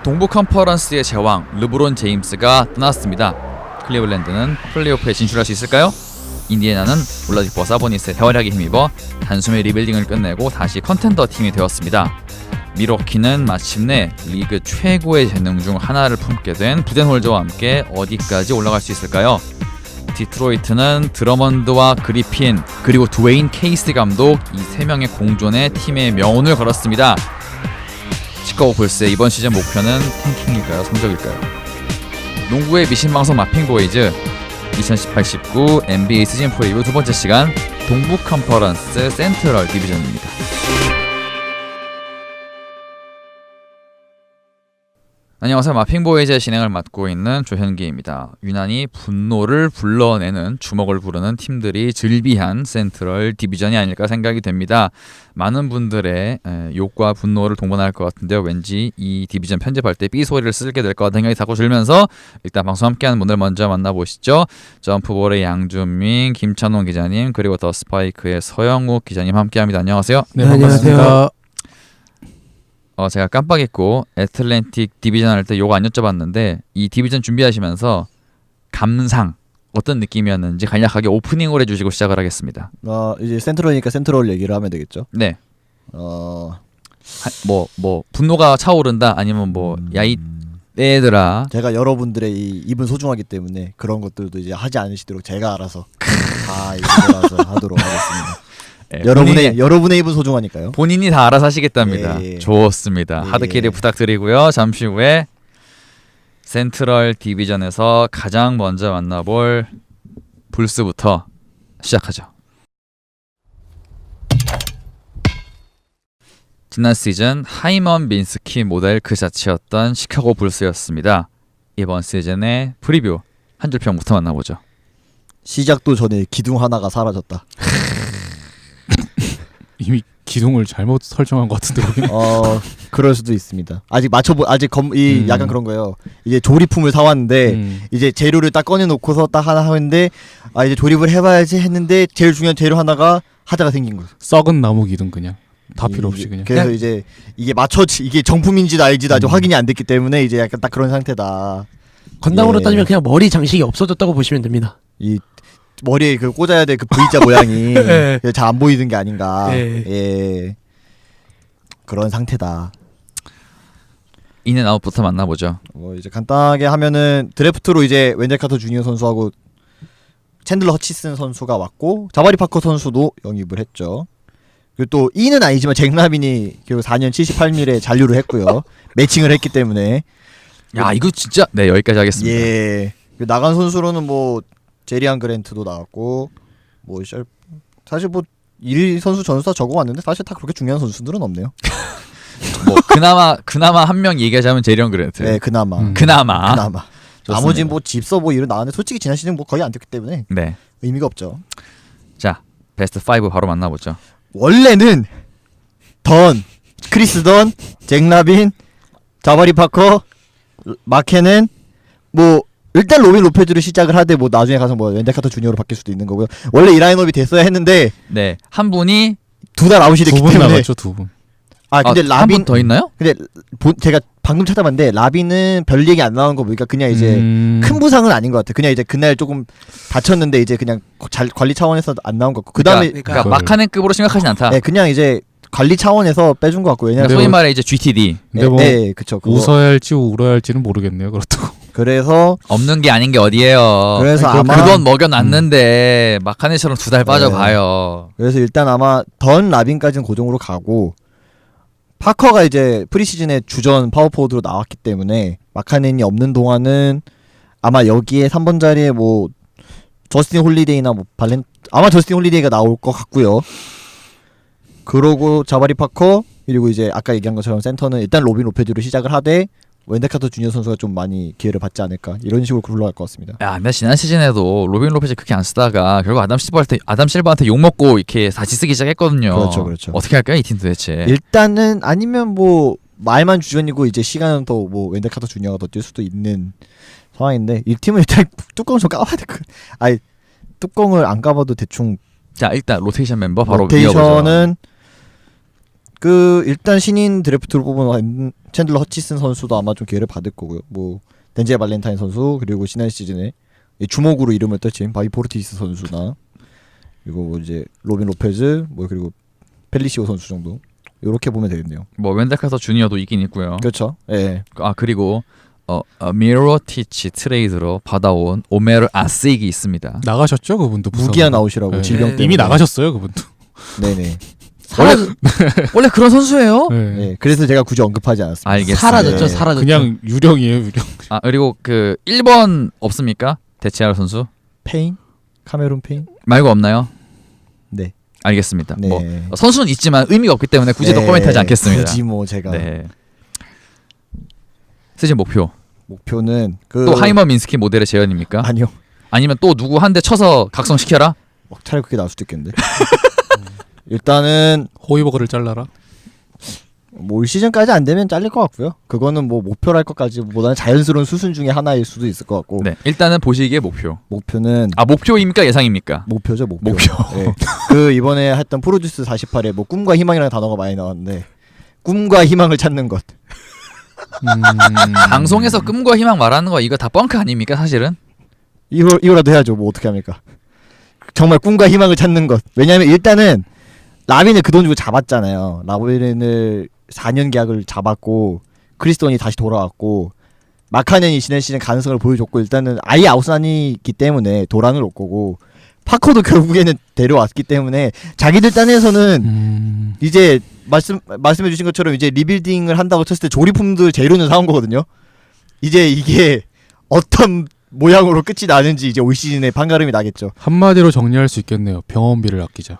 동부 컨퍼런스의 제왕 르브론 제임스가 떠났습니다. 클리블랜드는 플레이오프에 진출할 수 있을까요? 인디애나는 올라디포와 사보니스의 대활약에 힘입어 단숨에 리빌딩을 끝내고 다시 컨텐더 팀이 되었습니다. 밀워키는 마침내 리그 최고의 재능 중 하나를 품게 된 부덴홀저와 함께 어디까지 올라갈 수 있을까요? 디트로이트는 드러먼드와 그리핀 그리고 드웨인 케이스 감독 이 세 명의 공존에 팀의 명운을 걸었습니다. 시카고 불스의 이번 시즌 목표는 탱킹일까요? 성적일까요? 농구의 미신방송 마핑보이즈 2018-19 NBA 시즌 프리뷰 두 번째 시간 동부 컨퍼런스 센트럴 디비전입니다. 안녕하세요. 마핑보이즈의 진행을 맡고 있는 조현기입니다. 유난히 분노를 불러내는 주먹을 부르는 팀들이 즐비한 센트럴 디비전이 아닐까 생각이 됩니다. 많은 분들의 욕과 분노를 동반할 것 같은데요. 왠지 이 디비전 편집할 때 삐소리를 쓰게 될 것 같은 생각이 자꾸 들면서 일단 방송 함께하는 분들 먼저 만나보시죠. 점프볼의 양준민, 김찬원 기자님 그리고 더 스파이크의 서영욱 기자님 함께합니다. 안녕하세요. 네, 반갑습니다. 제가 깜빡했고 애틀랜틱 디비전 할 때 요거 안 여쭤봤는데 이 디비전 준비하시면서 감상 어떤 느낌이었는지 간략하게 오프닝을 해주시고 시작을 하겠습니다. 이제 센트럴이니까 센트럴 얘기를 하면 되겠죠. 네. 뭐 분노가 차오른다 아니면 뭐 야이 애들아. 제가 여러분들의 이 입은 소중하기 때문에 그런 것들도 이제 하지 않으시도록 제가 알아서 다 알아서 하도록 하겠습니다. 네, 여러분의 입은 소중하니까요. 본인이 다 알아서 하시겠답니다. 예. 좋습니다. 하드캐리 부탁드리고요. 잠시 후에 센트럴 디비전에서 가장 먼저 만나볼 불스부터 시작하죠. 지난 시즌 하이먼 민스키 모델 그 자체였던 시카고 불스였습니다. 이번 시즌의 프리뷰 한 줄 평부터 만나보죠. 시작도 전에 기둥 하나가 사라졌다. 이미 기둥을 잘못 설정한 것 같은데 거기는. 그럴 수도 있습니다. 약간 그런 거예요. 이제 조립품을 사왔는데 이제 재료를 딱 꺼내놓고서 딱 하나 하는데 이제 조립을 해봐야지 했는데 제일 중요한 재료 하나가 하자가 생긴 거예요. 썩은 나무 기둥 그냥 다 필요 없이 그냥. 그래서 이제 이게 정품인지도 알지도 아직 확인이 안 됐기 때문에 이제 약간 딱 그런 상태다. 건담으로 따지면 그냥 머리 장식이 없어졌다고 보시면 됩니다. 이 머리에 그 꽂아야 될 그 V자 모양이 네. 잘 안 보이는 게 아닌가. 네. 예. 그런 상태다. 인앤아웃부터 만나보죠. 이제 간단하게 하면은 드래프트로 이제 웬델 카터 주니어 선수하고 챈들러 허치슨 선수가 왔고 자바리 파커 선수도 영입을 했죠. 그리고 또 E는 아니지만 잭 라빈이 결국 4년 78밀에 잔류를 했고요. 매칭을 했기 때문에. 야 이거 진짜 네 여기까지 하겠습니다. 예. 나간 선수로는 뭐 제리안 그랜트도 나왔고 사실 뭐 1 선수 전수 다 적어왔는데 사실 다 그렇게 중요한 선수들은 없네요. 뭐 그나마 한 명 얘기하자면 제리언 그랜트. 네, 그나마. 그나마. 나머지 뭐 집서 뭐 이런 나왔는데 솔직히 지난 시즌 뭐 거의 안 됐기 때문에 네. 의미가 없죠. 자 베스트 5 바로 만나보죠. 원래는 크리스 던, 잭 라빈, 자바리 파커, 마케넨 뭐 일단 로빈 로페즈로 시작을 하되 뭐 나중에 가서 뭐 웬델 카터 주니어로 바뀔 수도 있는 거고요. 원래 이 라인업이 됐어야 했는데 네, 한 분이 두 달 아웃이 됐기 때문에 나갔죠, 두 분. 근데 한 라빈 분 더 있나요? 근데 제가 방금 찾아봤는데 라빈은 별 얘기 안 나오는 거 보니까 그냥 이제 큰 부상은 아닌 것 같아. 그냥 이제 그날 조금 다쳤는데 이제 그냥 잘 관리 차원에서 안 나온 것 같고 그다음에 그러니까 마카넨급으로 심각하진 않다. 네, 그냥 이제 관리 차원에서 빼준 것 같고 왜냐면 소위 말해 이제 GTD. 근데 뭐 네, 그쵸. 웃어야 할지 울어야 할지는 모르겠네요. 그렇다고. 그래서 없는 게 아닌 게 어디예요. 그래서 아마 그 돈 먹여놨는데 마카넨처럼 2달 빠져봐요. 그래서 일단 아마 던 라빈까지는 고정으로 가고 파커가 이제 프리시즌에 주전 파워포워드로 나왔기 때문에 마카넨이 없는 동안은 아마 여기에 3번 자리에 뭐 저스틴 홀리데이나 뭐 아마 저스틴 홀리데이가 나올 것 같고요. 그러고 자바리 파커 그리고 이제 아까 얘기한 것처럼 센터는 일단 로빈 로페즈로 시작을 하되 웬델 카터 주니어 선수가 좀 많이 기회를 받지 않을까 이런 식으로 굴러갈 것 같습니다. 야, 나 지난 시즌에도 로빈 로페즈 그렇게 안 쓰다가 결국 아담 실버한테 욕 먹고 이렇게 다시 쓰기 시작했거든요. 그렇죠. 어떻게 할까요 이 팀 도대체? 일단은 아니면 뭐 말만 주전이고 이제 시간은 더 뭐 웬델 카터 주니어가 더 뛸 수도 있는 상황인데 이 팀은 일단 뚜껑을 좀 까봐야 될 거. 뚜껑을 안 까봐도 대충. 자 일단 로테이션 멤버 바로 로테이션은 그 일단 신인 드래프트로 뽑은 챈들러 허치슨 선수도 아마 좀 기회를 받을 거고요. 뭐 덴젤 발렌타인 선수 그리고 지난 시즌에 주목으로 이름을 떨친 바이 포르티스 선수나 그리고 뭐 이제 로빈 로페즈 뭐 그리고 펠리시오 선수 정도 이렇게 보면 되겠네요. 뭐 웬델 카터 주니어도 있긴 있고요. 그렇죠. 예. 아 그리고 미로티치 트레이드로 받아온 오메르 아스익이 있습니다. 나가셨죠 그분도 부상. 무기한 아웃이라고 네. 질병 때문에 이미 나가셨어요 그분도. 네네. 원래 그런 선수예요? 네. 네. 그래서 제가 굳이 언급하지 않았습니다. 알겠습니다. 사라졌죠, 네. 사라졌죠. 그냥 유령이에요 유령. 아 그리고 그 1번 없습니까? 대체할 선수 페인? 카메룬 페인? 말고 없나요? 네. 알겠습니다. 네. 뭐 선수는 있지만 의미가 없기 때문에 굳이 더 네. 코멘트하지 않겠습니다. 굳이 뭐 제가 네. 시즌 목표 목표는 그 또 하이머 민스키 모델의 재현입니까? 아니요. 아니면 또 누구 한 대 쳐서 각성시켜라? 차라리 그게 나을 수도 있겠는데. 일단은 호이버거를 잘라라. 뭐 올 시즌까지 안 되면 잘릴 것 같고요. 그거는 뭐 목표로 할 것까지보다는 자연스러운 수순 중에 하나일 수도 있을 것 같고. 네. 일단은 보시기에 목표. 목표는 아 목표입니까 예상입니까? 목표죠, 목표. 목표. 네. 그 이번에 했던 프로듀스 48에 뭐 꿈과 희망이라는 단어가 많이 나왔는데 꿈과 희망을 찾는 것. 방송에서 꿈과 희망 말하는 거 이거 다 뻥크 아닙니까 사실은? 이거라도 해야죠. 뭐 어떻게 합니까? 정말 꿈과 희망을 찾는 것. 왜냐하면 일단은 라빈을 그 돈 주고 잡았잖아요. 라빈을 4년 계약을 잡았고 크리스톤이 다시 돌아왔고 마카넨이 지난 시즌 가능성을 보여줬고 일단은 아예 아웃산이기 때문에 도란을 올 거고 파커도 결국에는 데려왔기 때문에 자기들 딴에서는 이제 말씀해주신 것처럼 이제 리빌딩을 한다고 쳤을 때 조리품들 재료는 사온 거거든요. 이제 이게 어떤 모양으로 끝이 나는지 이제 올 시즌에 판가름이 나겠죠. 한마디로 정리할 수 있겠네요. 병원비를 아끼자.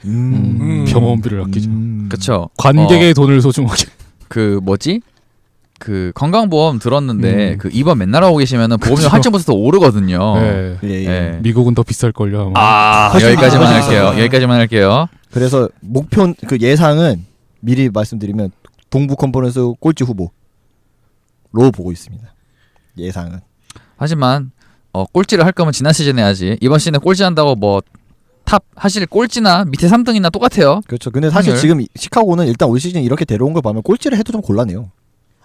병원비를 아끼자. 그쵸. 관객의 돈을 소중하게. 그 뭐지? 그 건강보험 들었는데 음. 그 이번 맨날 하고 계시면은 보험료 그쵸. 할증부터 더 오르거든요. 네. 예, 예. 네. 미국은 더 비쌀 걸요. 아 훨씬 여기까지만 훨씬 할게요. 비싸요. 여기까지만 할게요. 그래서 목표 그 예상은 미리 말씀드리면 동부 컨퍼런스 꼴찌 후보로 보고 있습니다. 예상은. 하지만 꼴찌를 할 거면 지난 시즌에 해야지. 이번 시즌에 꼴찌 한다고 뭐 탑 하실 꼴찌나 밑에 3등이나 똑같아요. 그렇죠. 근데 사실 확률. 지금 시카고는 일단 올 시즌 이렇게 데려온 걸 보면 꼴찌를 해도 좀 곤란해요.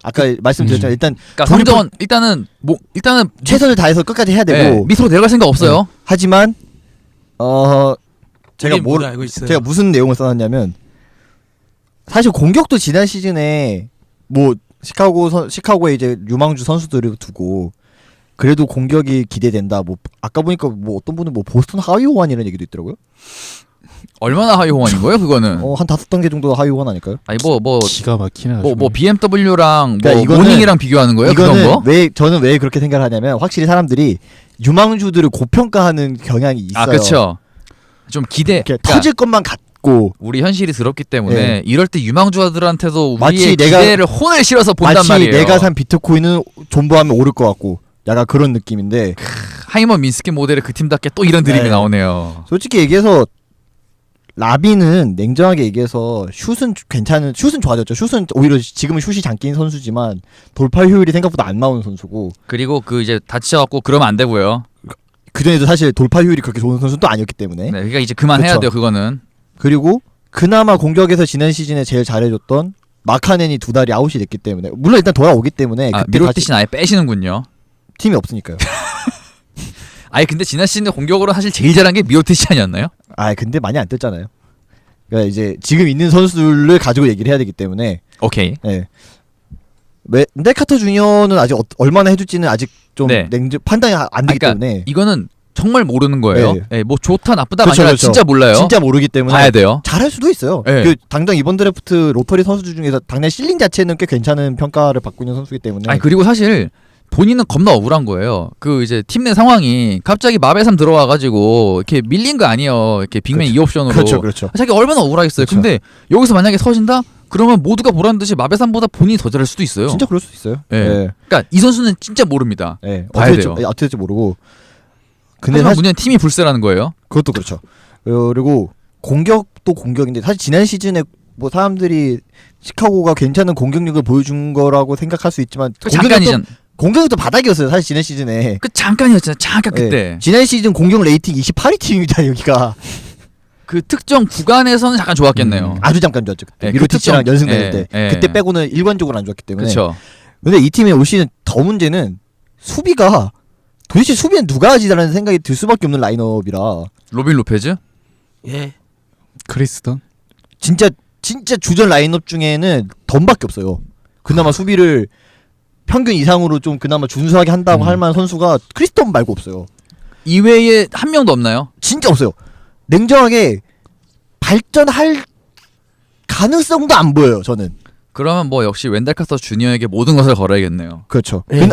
아까 말씀드렸잖아요. 일단 그러니까 조립- 성적은 일단은 최선을 다해서 끝까지 해야 되고 네, 밑으로 내려갈 생각 없어요. 하지만 제가 우리 모두 알고 있어요. 제가 무슨 내용을 써놨냐면 사실 공격도 지난 시즌에 뭐 시카고에 이제 유망주 선수들을 두고 그래도 공격이 기대된다. 뭐 아까 보니까 뭐 어떤 분은 뭐 보스턴 하위 호환이라는 얘기도 있더라고요. 얼마나 하위 호환인 거예요, 그거는? 한 5단계 정도 하위 호환 아닐까요? 아니 뭐 기가 막히네. 아주. BMW랑 그러니까 이거는- 모닝이랑 비교하는 거예요, 그런 이거는 거? 저는 왜 그렇게 생각을 하냐면 확실히 사람들이 유망주들을 고평가하는 경향이 있어요. 아, 그렇죠. 좀 기대. 이렇게 그러니까 터질 것만 같고 우리 현실이 더럽기 때문에 네. 이럴 때 유망주들한테도 마치 우리의 내가- 기대를 혼을 실어서 본단 마치 말이에요. 내가 산 비트코인은 존버하면 오를 것 같고 약간 그런 느낌인데 하이머 민스키 모델의 그 팀답게 또 이런 드립이 네. 나오네요. 솔직히 얘기해서 라빈은 냉정하게 얘기해서 슛은 좋아졌죠. 슛은 오히려 지금은 슛이 장기인 선수지만 돌파 효율이 생각보다 안 나오는 선수고 그리고 그 이제 다치셔갖고 그러면 안 되고요. 그전에도 사실 돌파 효율이 그렇게 좋은 선수는 또 아니었기 때문에 네, 그러니까 이제 그만해야 그쵸. 돼요, 그거는. 그리고 그나마 공격에서 지난 시즌에 제일 잘해줬던 마카넨이 2달이 아웃이 됐기 때문에 물론 일단 돌아오기 때문에 아, 그때 미로티시는 아예 빼시는군요. 팀이 없으니까요. 아니 근데 지난 시즌에 공격으로 사실 제일 잘한 게 미로티시 아니었나요? 근데 많이 안 떴잖아요. 그러니까 이제 지금 있는 선수를 가지고 얘기를 해야 되기 때문에 오케이. 네. 렌델 카터 주니어는 아직 얼마나 해줄지는 아직 좀 네. 판단이 안 되기 그러니까 때문에 이거는 정말 모르는 거예요. 네. 네, 뭐 좋다 나쁘다가 그렇죠, 아니라 그렇죠. 진짜 몰라요. 진짜 모르기 때문에 봐야 돼요. 잘할 수도 있어요. 네. 그 당장 이번 드래프트 로터리 선수들 중에서 당내 실링 자체는 꽤 괜찮은 평가를 받고 있는 선수이기 때문에 아니 그리고 사실 본인은 겁나 억울한 거예요. 그 이제 팀 내 상황이 갑자기 마베삼 들어와가지고 이렇게 밀린 거 아니에요. 이렇게 빅맨 그렇죠. 2옵션으로. 그렇죠. 자기 얼마나 억울하겠어요. 그렇죠. 근데 여기서 만약에 터진다? 그러면 모두가 보라는 듯이 마베삼보다 본인이 더 잘할 수도 있어요. 진짜 그럴 수 있어요. 네. 네. 그러니까 이 선수는 진짜 모릅니다. 네. 봐야 돼요. 어떻게 될지 모르고. 근데 하지만 사실 문제는 팀이 불세라는 거예요. 그것도 그렇죠. 그리고 공격도 공격인데 사실 지난 시즌에 뭐 사람들이 시카고가 괜찮은 공격력을 보여준 거라고 생각할 수 있지만 그 잠깐이잖아. 공격도 바닥이었어요. 사실 지난 시즌에. 그 잠깐이었잖아. 잠깐 그때. 네. 지난 시즌 공격 레이팅 28위 팀입니다. 여기가. 그 특정 구간에서는 잠깐 좋았겠네요. 아주 잠깐 좋았죠. 그때 네, 미로티치랑 그 연승될 특정- 때 예, 예. 그때 빼고는 일관적으로 안 좋았기 때문에. 그렇죠. 근데 이 팀의 올 시즌 더 문제는 수비가 도대체 수비는 누가 하지라는 생각이 들 수밖에 없는 라인업이라 로빈 로페즈? 예. 크리스던 진짜 주전 라인업 중에는 덤밖에 없어요. 그나마 수비를 평균 이상으로 좀 그나마 준수하게 한다고 할 만한 선수가 크리스톤 말고 없어요. 이외에 한 명도 없나요? 진짜 없어요. 냉정하게 발전할 가능성도 안 보여요. 저는. 그러면 뭐 역시 웬델 카터 주니어에게 모든 것을 걸어야겠네요. 그렇죠. 예.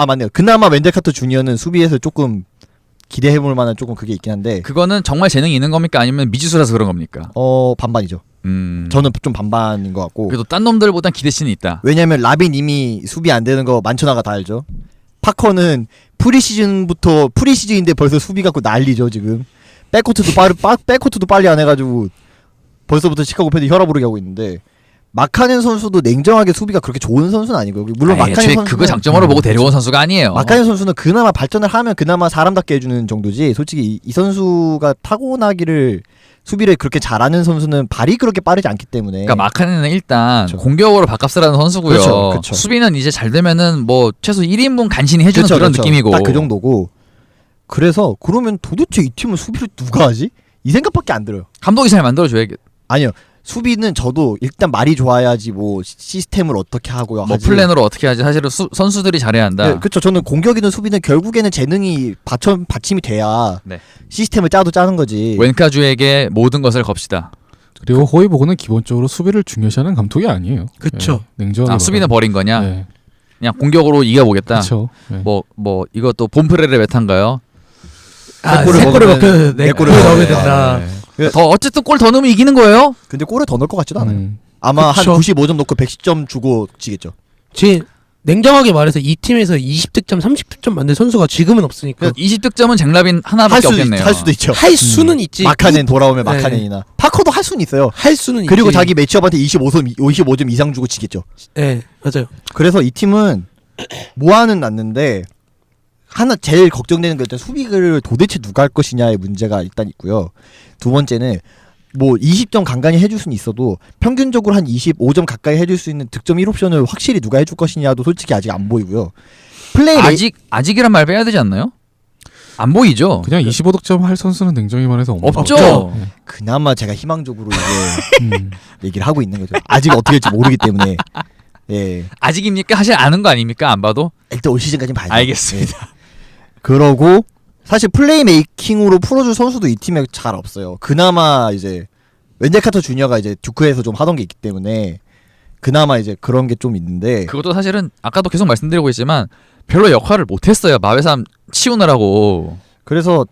맞네요. 그나마 웬델 카터 주니어는 수비에서 조금 기대해볼 만한 조금 그게 있긴 한데 그거는 정말 재능이 있는 겁니까? 아니면 미지수라서 그런 겁니까? 반반이죠. 저는 저는 좀 반반인 것 같고. 그래도 딴 놈들보단 기대치는 있다. 왜냐면 라빈 이미 수비 안 되는 거 만천하가 다 알죠. 파커는 프리시즌인데 벌써 수비 갖고 난리죠 지금. 백코트도 빨리 안 해가지고 벌써부터 시카고 팬들 혈압 오르게 하고 있는데 마카넨 선수도 냉정하게 수비가 그렇게 좋은 선수는 아니고요. 물론 마카넨 애초에 선수는 그거 장점으로 보고 데려온 선수가 아니에요. 마카넨 선수는 그나마 발전을 하면 그나마 사람답게 해주는 정도지. 솔직히 이 선수가 타고나기를 수비를 그렇게 잘하는 선수는 발이 그렇게 빠르지 않기 때문에. 그러니까 마카넨은 일단 그쵸. 공격으로 밥값을 하는 선수고요. 그쵸, 그쵸. 수비는 이제 잘 되면은 뭐 최소 1인분 간신히 해주는 그쵸, 그런 그쵸. 느낌이고. 딱 그 정도고. 그래서 그러면 도대체 이 팀은 수비를 누가 하지? 이 생각밖에 안 들어요. 감독이 잘 만들어줘야겠. 아니요. 수비는 저도 일단 말이 좋아야지 뭐 시스템을 어떻게 하고요. 뭐 하지. 플랜으로 어떻게 하지. 사실은 선수들이 잘해야 한다. 네, 그렇죠. 저는 공격이든 수비든 결국에는 재능이 받침이 돼야 네. 시스템을 짜는 거지. 웬카주에게 모든 것을 겁시다. 그리고 호이버그는 기본적으로 수비를 중요시하는 감독이 아니에요. 그쵸. 예, 냉정하게 아, 수비는 버린 거냐? 예, 그냥 공격으로 이겨보겠다. 그렇죠. 예. 뭐 이것도 봄프레르 메타인가요? 아, 골을 세 골을 먹으면- 먹으면 네 네 골을 골을 넣으면 먹어야 된다. 네. 더 어쨌든 골 더 넣으면 이기는 거예요. 근데 골을 더 넣을 것 같지도 않아요. 아마 그쵸. 한 95점 넣고 110점 주고 지겠죠. 제 냉정하게 말해서 이 팀에서 20득점, 30득점 만든 선수가 지금은 없으니까 20득점은 쟁라빈 하나밖에 없겠네요. 할 수도 있죠. 할 수는 있지. 마카넨 돌아오면 네. 마카넨이나 파커도 할 수는 있어요. 할 수는 그리고 있지. 자기 매치업한테 25점 이상 주고 지겠죠. 예, 맞아요. 그래서 이 팀은 모아는 났는데 하나 제일 걱정되는 게 일단 수비를 도대체 누가 할 것이냐의 문제가 일단 있고요. 두 번째는 뭐 20점 간간히 해줄 수는 있어도 평균적으로 한 25점 가까이 해줄 수 있는 득점 1옵션을 확실히 누가 해줄 것이냐도 솔직히 아직 안 보이고요. 아직이란 말 빼야 되지 않나요? 안 보이죠. 그냥 25득점 할 선수는 냉정히 말해서 없는 없죠. 것 같아요. 그나마 제가 희망적으로 이제 음. 얘기를 하고 있는 거죠. 아직 어떻게 될지 모르기 때문에. 예. 아직입니까? 사실 아는 거 아닙니까? 안 봐도. 일단 올 시즌까지는 봐야죠. 알겠습니다. 예. 그러고 사실 플레이 메이킹으로 풀어줄 선수도 이 팀에 잘 없어요. 그나마 이제 웬델 카터 주니어가 이제 듀크에서 좀 하던 게 있기 때문에 그나마 이제 그런 게 좀 있는데 그것도 사실은 아까도 계속 말씀드리고 있지만 별로 역할을 못했어요. 마베삼 치우느라고. 그래서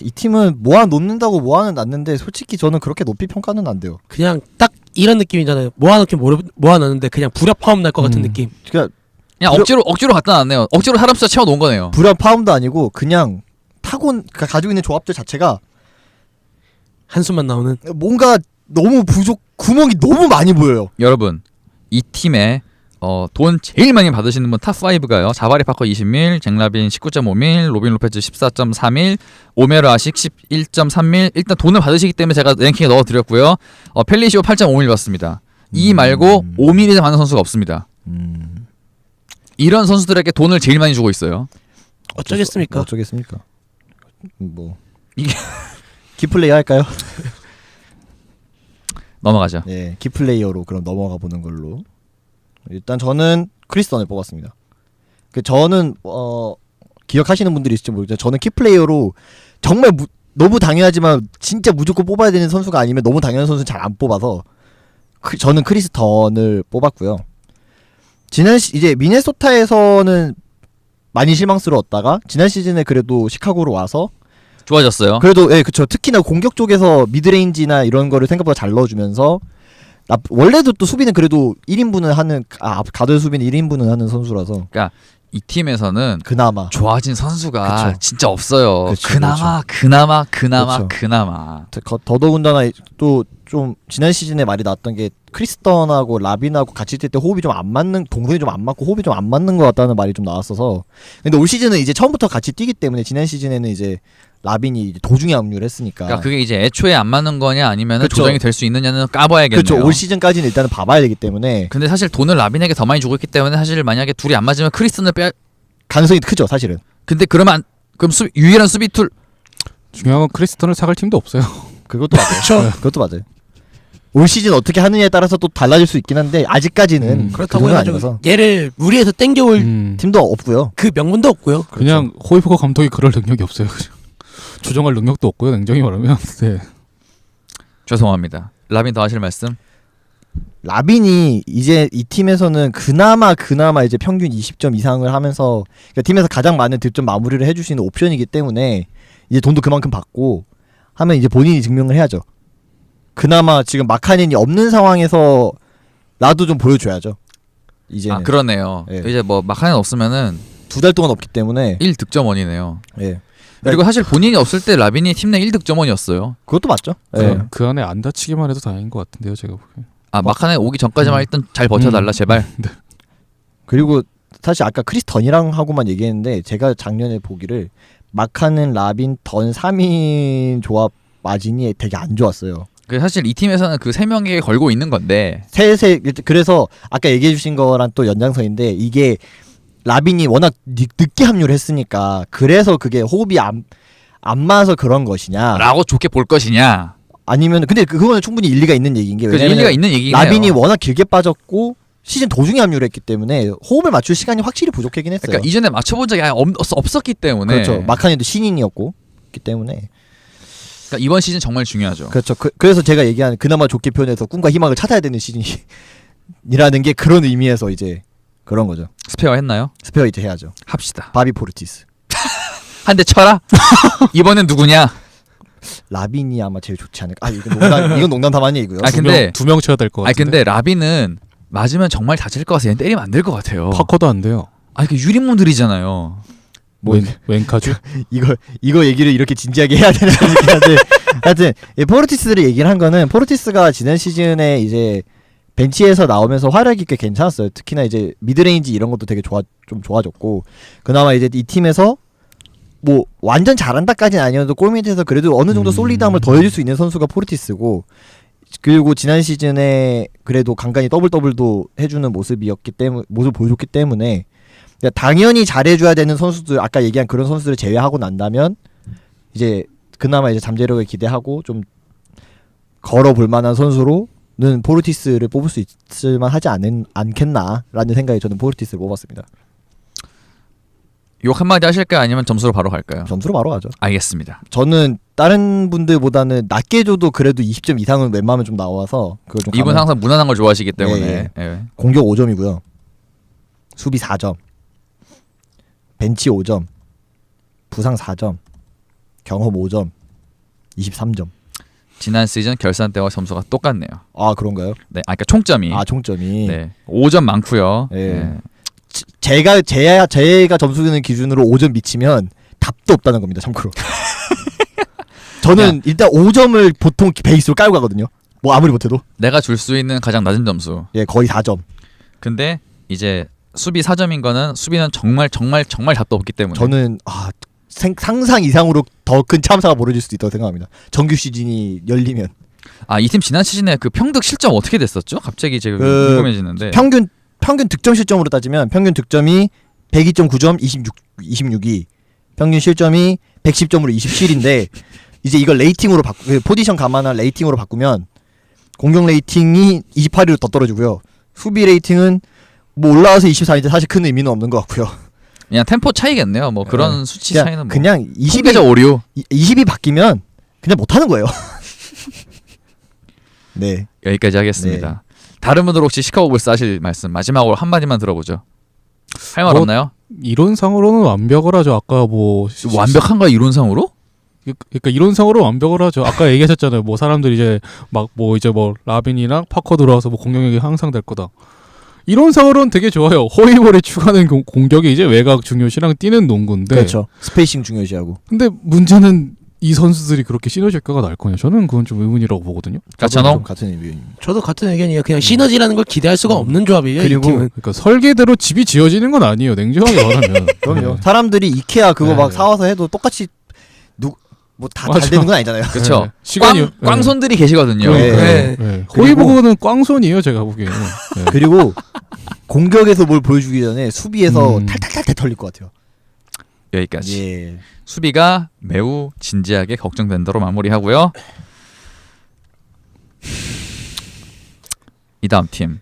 이 팀은 모아놓는다고 모아놨는데 솔직히 저는 그렇게 높이 평가는 안 돼요. 그냥 딱 이런 느낌이잖아요. 모아놓는데 그냥 불협화음 날 것 같은 느낌. 그러니까 그냥 억지로 갖다 놨네요. 억지로 사람 숫자 채워 놓은 거네요. 불안 파움도 아니고 그냥 그러니까 가지고 있는 조합들 자체가 한숨만 나오는. 뭔가 너무 구멍이 너무 많이 보여요. 여러분, 이 팀에 돈 제일 많이 받으시는 분 탑 5가요. 자바리 파커 20밀, 잭라빈 19.5밀, 로빈 로페즈 14.4밀, 오메르 아식 11.3밀. 일단 돈을 받으시기 때문에 제가 랭킹에 넣어드렸고요. 펠리시오 8.5밀 받습니다. 이 말고 5밀 이상 받는 선수가 없습니다. 이런 선수들에게 돈을 제일 많이 주고 있어요. 어쩌겠습니까? 어쩌겠습니까? 뭐 이게 키플레이 할까요? 넘어가죠. 네, 키플레이어로 그럼 넘어가 보는 걸로. 일단 저는 크리스턴을 뽑았습니다. 저는 기억하시는 분들이 있을지 모르겠지만 저는 키플레이어로 정말 너무 당연하지만 진짜 무조건 뽑아야 되는 선수가 아니면 너무 당연한 선수는 잘 안 뽑아서 저는 크리스턴을 뽑았고요. 이제 미네소타에서는 많이 실망스러웠다가 지난 시즌에 그래도 시카고로 와서 좋아졌어요. 그래도 그쵸. 특히나 공격 쪽에서 미드레인지나 이런 거를 생각보다 잘 넣어주면서 원래도 또 수비는 그래도 1인분은 하는 가드 수비는 1인분은 하는 선수라서 그러니까 이 팀에서는 그나마 좋아진 선수가 그쵸. 진짜 없어요. 그쵸, 그나마 그쵸. 그나마 더더군다나 또 좀 지난 시즌에 말이 나왔던 게 크리스턴하고 라빈하고 같이 뛸 때 호흡이 좀 안 맞는 동선이 좀 안 맞고 호흡이 좀 안 맞는 것 같다는 말이 좀 나왔어서 근데 올 시즌은 이제 처음부터 같이 뛰기 때문에 지난 시즌에는 이제 라빈이 이제 도중에 합류를 했으니까 그러니까 그게 이제 애초에 안 맞는 거냐 아니면 그쵸. 조정이 될 수 있느냐는 까봐야겠네요. 그렇죠. 올 시즌까지는 일단은 봐봐야 되기 때문에 근데 사실 돈을 라빈에게 더 많이 주고 있기 때문에 사실 만약에 둘이 안 맞으면 크리스턴을 빼. 가능성이 크죠 사실은. 근데 그러면 그럼 유일한 수비 툴 중요한 건 크리스턴을 사갈 팀도 없어요. 그것도 맞아요. 그것도 맞아요. 올 시즌 어떻게 하느냐에 따라서 또 달라질 수 있긴 한데 아직까지는 그렇다고 그건 해가지고 아니라서 얘를 무리해서 땡겨올 팀도 없고요. 그 명분도 없고요. 그냥 호이버거 감독이 그럴 능력이 없어요. 조정할 능력도 없고요. 냉정히 말하면. 네. 죄송합니다. 라빈 더 하실 말씀? 라빈이 이제 이 팀에서는 그나마 이제 평균 20점 이상을 하면서 그러니까 팀에서 가장 많은 득점 마무리를 해줄 수 있는 옵션이기 때문에 이제 돈도 그만큼 받고 하면 이제 본인이 증명을 해야죠. 그나마 지금 마카넨이 없는 상황에서 나도 좀 보여줘야죠. 이제 아 그러네요. 예. 이제 뭐 마카넨 없으면은 2달 동안 없기 때문에 1득점원이네요. 예. 그리고 사실 본인이 없을 때 라빈이 팀 내 1득점원이었어요. 그것도 맞죠. 그, 예. 그 안에 안 다치기만 해도 다행인 것 같은데요, 제가 보기엔. 아 마카넨 오기 전까지만 일단 잘 버텨달라 제발. 그리고 사실 아까 크리스턴이랑 하고만 얘기했는데 제가 작년에 보기를 마카넨, 라빈, 던 3인 조합 마진이 되게 안 좋았어요. 그 사실 이 팀에서는 그 세 명에게 걸고 있는 건데 셋에 그래서 아까 얘기해 주신 거랑 또 연장선인데 이게 라빈이 워낙 늦게 합류를 했으니까 그래서 그게 호흡이 안 맞아서 그런 것이냐 라고 좋게 볼 것이냐. 아니면 근데 그거는 충분히 일리가 있는 얘기인 게 그 왜냐면 일리가 있는 얘기긴 라빈이 해요. 워낙 길게 빠졌고 시즌 도중에 합류를 했기 때문에 호흡을 맞출 시간이 확실히 부족하긴 했어요. 그러니까 이전에 맞춰본 적이 아예 없었기 때문에. 그렇죠. 마카니도 신인이었고 기 때문에 그러니까 이번 시즌 정말 중요하죠. 그렇죠. 그래서 제가 얘기하는 그나마 좋게 표현해서 꿈과 희망을 찾아야 되는 시즌이라는 게 그런 의미에서 이제 그런 거죠. 스페어 했나요? 스페어 이제 해야죠. 합시다. 바비 포르티스. 한 대 쳐라. 이번엔 누구냐? 라빈이 아마 제일 좋지 않을까. 아 이건 농담 담한 얘기고요. 아, 근데- 두 명 쳐야 될 것 아 같은데. 근데 라빈은 맞으면 정말 다칠 것 같아요. 얘는 때리면 안 될 것 같아요. 파커도 안 돼요. 아 이게 유리몸들이잖아요. 뭐 웬카주? 이거 얘기를 이렇게 진지하게 해야 되나 싶긴 한데 하여튼 이 포르티스를 얘기를 한 거는 포르티스가 지난 시즌에 이제 벤치에서 나오면서 활약이 꽤 괜찮았어요. 특히나 이제 미드레인지 이런 것도 되게 좀 좋아졌고 그나마 이제 이 팀에서 뭐 완전 잘한다까지는 아니어도 골밑에서 그래도 어느 정도 솔리드함을 더해줄 수 있는 선수가 포르티스고 그리고 지난 시즌에 그래도 간간히 더블도 해주는 모습을 보여줬기 때문에 그러니까 당연히 잘해줘야 되는 선수들 아까 얘기한 그런 선수들을 제외하고 난다면 이제 그나마 이제 잠재력을 기대하고 좀 걸어볼 만한 선수로는 포르티스를 뽑을 수 있을만 하지 않겠나라는 생각에 저는 포르티스를 뽑았습니다. 욕 한마디 하실까요? 아니면 점수로 바로 갈까요? 점수로 바로 가죠. 알겠습니다. 저는 다른 분들보다는 낮게 줘도 그래도 20점 이상은 웬만하면 좀 나와서 그걸 좀 이분 항상 무난한 걸 좋아하시기 때문에. 예, 예. 공격 5점이고요. 수비 4점. 벤치 5점. 부상 4점. 경험 5점. 23점. 지난 시즌 결산 때와 점수가 똑같네요. 아 그런가요? 네, 아 그러니까 총점이. 아 총점이. 네, 5점 많고요. 예. 네. 제가 점수 주는 기준으로 5점 미치면 답도 없다는 겁니다. 참고로. 저는 일단 5점을 보통 베이스로 깔고 가거든요. 뭐 아무리 못해도. 내가 줄 수 있는 가장 낮은 점수. 예, 거의 4점. 근데 이제 수비 4점인 거는 수비는 정말 답도 없기 때문에. 저는 상상 이상으로 더 큰 참사가 벌어질 수도 있다고 생각합니다. 정규 시즌이 열리면 이 팀 지난 시즌에 그 평득 실점 어떻게 됐었죠? 갑자기 지금 궁금해지는데. 평균 득점 실점으로 따지면 평균 득점이 102.9점 26이 평균 실점이 110점으로 27인데 이제 이걸 레이팅으로 포지션 감안한 레이팅으로 바꾸면 공격 레이팅이 28위로 더 떨어지고요. 수비 레이팅은 뭐 올라와서 24인데 사실 큰 의미는 없는 것 같고요. 그냥 템포 차이겠네요. 뭐 그런 수치 차이는 뭐. 그냥 20의 오류. 20이 바뀌면 그냥 못 하는 거예요. 네. 여기까지 하겠습니다. 다른 분들 혹시 시카고 불스 하실 말씀 마지막으로 한 마디만 들어보죠. 할 말 없나요? 이론상으로는 완벽을 하죠. 아까 뭐 완벽한가 이론상으로? 그러니까 이론상으로 완벽을 하죠. 아까 얘기하셨잖아요. 뭐 사람들이 이제 막 뭐 라빈이랑 파커 들어와서 뭐 공격력이 항상 될 거다. 이론상으로는 되게 좋아요. 호이볼에 추가하는 공격이 이제 외곽 중요시랑 뛰는 농구인데. 그렇죠. 스페이싱 중요시하고. 근데 문제는 이 선수들이 그렇게 시너지 효과가 날 거냐? 저는 그건 좀 의문이라고 보거든요. 가찬호? 같은 의견입니다. 저도 같은 의견이에요. 그냥 시너지라는 걸 기대할 수가 없는 조합이에요. 이 그리고 팀은. 그러니까 설계대로 집이 지어지는 건 아니에요. 냉정하게 말하면. 그럼요. 네. 사람들이 이케아 그거 네. 막 사와서 해도 똑같이 뭐다 잘 맞아. 되는 건 아니잖아요. 그렇죠. 네. 시간이 꽝손들이 계시거든요. 그러니까요. 네. 네. 그리고- 호이버그는 꽝손이에요, 제가 보기에는. 네. 그리고 공격에서 뭘 보여주기 전에 수비에서 음. 탈탈탈 털릴 것 같아요. 여기까지. 예. 수비가 매우 진지하게 걱정된 대로 마무리하고요. 이 다음 팀.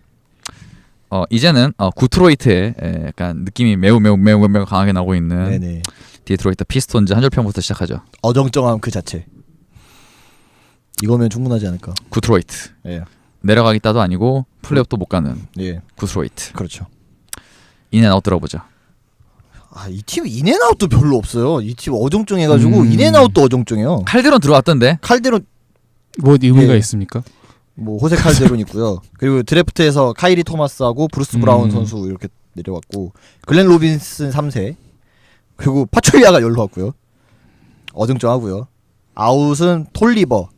이제는 구트로이트의 약간 느낌이 매우 강하게 나오고 있는 네네. 디트로이트 피스톤즈 한 줄평부터 시작하죠. 어정쩡함 그 자체. 이거면 충분하지 않을까. 구트로이트. 예. 내려가겠다도 아니고 플레이오프도 못 가는 예. 구트로이트. 그렇죠. 인앤아웃 들어보죠. 이 팀 인앤아웃도 별로 없어요. 이 팀 어정쩡해가지고 인앤아웃도 어정쩡해요. 칼데론 들어왔던데. 칼데론 뭐 의미가 예. 있습니까? 뭐 호세 칼데론 있고요. 그리고 드래프트에서 카이리 토마스하고 브루스 브라운 선수 이렇게 내려왔고 글렌 로빈슨 3세 그리고 파출리아가 열로 왔고요. 어정쩡하고요. 아웃은 톨리버,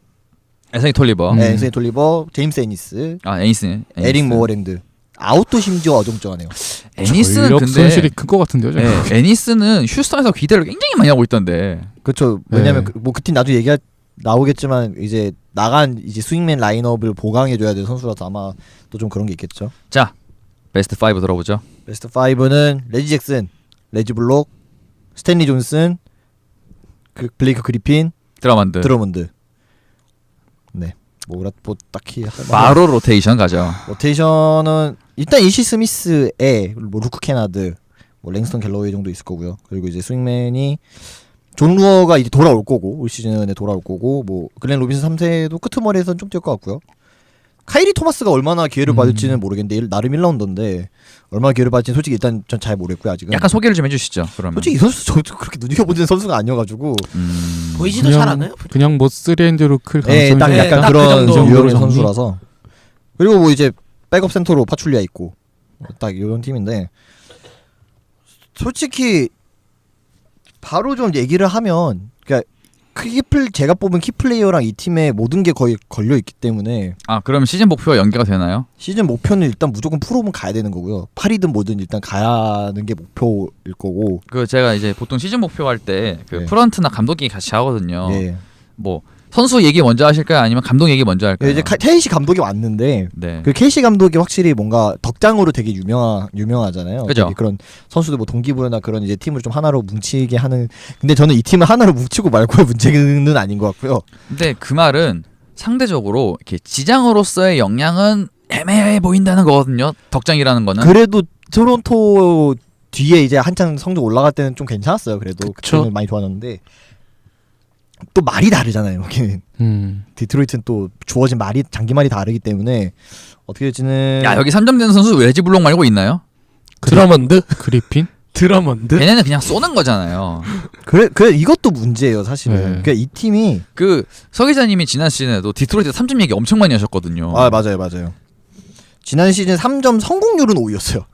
앤서니 톨리버. 앤서니 톨리버, 제임스 애니스, 애니스. 에릭 모어랜드. 아웃도 심지어 어정쩡하네요. 애니스는 전력 근데 손실이 큰 것 같은데요, 제가. 네, 애니스는 휴스턴에서 기대를 굉장히 많이 하고 있던데. 그렇죠. 왜냐면 네. 그 팀 나중에 나오겠지만 이제 나간 이제 스윙맨 라인업을 보강해줘야 될 선수라서 아마 또 좀 그런 게 있겠죠. 자, 베스트 5 들어보죠. 베스트 5는 레지 잭슨, 레지 블록, 스탠리 존슨, 블레이크 그리핀, 드라만드. 드러먼드. 네. 뭐 딱히 할 만한- 바로 로테이션 가죠. 로테이션은 일단 이시 스미스에 뭐 루크 케나드, 뭐 랭스턴 갤러웨이 정도 있을 거고요. 그리고 이제 스윙맨이 존 루어가 이제 돌아올 거고 올 시즌에 돌아올 거고 뭐 글렌 로빈슨 3세도 끄트머리에서는 좀 뛸 것 같고요. 카이리 토마스가 얼마나 기회를 받을지는 모르겠는데 나름 1라운드인데 얼마나 기회를 받을지는 솔직히 일단 전 잘 모르겠고요 아직은. 약간 소개를 좀 해주시죠. 그러면. 솔직히 이 선수 저도 그렇게 눈여겨보는 선수가 아니어가지고 보이지도 잘 않아요. 그냥 뭐 3&D로 클 가능성이 예, 딱 네, 약간 딱그 그런 정도. 유형의 정도. 선수라서. 그리고 뭐 이제 백업 센터로 파출리아 있고 딱 이런 팀인데 솔직히 바로 좀 얘기를 하면 그러니까 제가 뽑은 키플레이어랑 이 팀의 모든 게 거의 걸려 있기 때문에 그럼 시즌 목표와 연계가 되나요? 시즌 목표는 일단 무조건 프로는 가야 되는 거고요. 8위든 뭐든 일단 가는 게 목표일 거고. 제가 이제 보통 시즌 목표 할 때 네. 프런트나 감독이 같이 하거든요. 예. 뭐 선수 얘기 먼저 하실까요? 아니면 감독 얘기 먼저 할까요? 이제 KC 감독이 왔는데 네. 그 KC 감독이 확실히 뭔가 덕장으로 되게 유명하잖아요. 그죠. 되게 그런 선수들 뭐 동기부여나 그런 이제 팀을 좀 하나로 뭉치게 하는. 근데 저는 이 팀을 하나로 뭉치고 말고의 문제는 아닌 것 같고요. 근데 그 말은 상대적으로 이렇게 지장으로서의 역량은 애매해 보인다는 거거든요. 덕장이라는 거는. 그래도 토론토 뒤에 이제 한창 성적 올라갈 때는 좀 괜찮았어요. 그래도 그쵸. 그때는 많이 좋았는데 또 말이 다르잖아요. 여기는 디트로이트는 또 주어진 말이 장기말이 다르기 때문에 어떻게 될지는. 야 여기 3점 되는 선수 레지 블록 말고 있나요? 드라먼드? 그리핀? 드라먼드? 걔네는 그냥 쏘는 거잖아요. 그래 이것도 문제예요 사실은. 네. 그러니까 이 팀이 서 기자님이 지난 시즌에도 디트로이트 3점 얘기 엄청 많이 하셨거든요. 맞아요. 지난 시즌 3점 성공률은 5위였어요.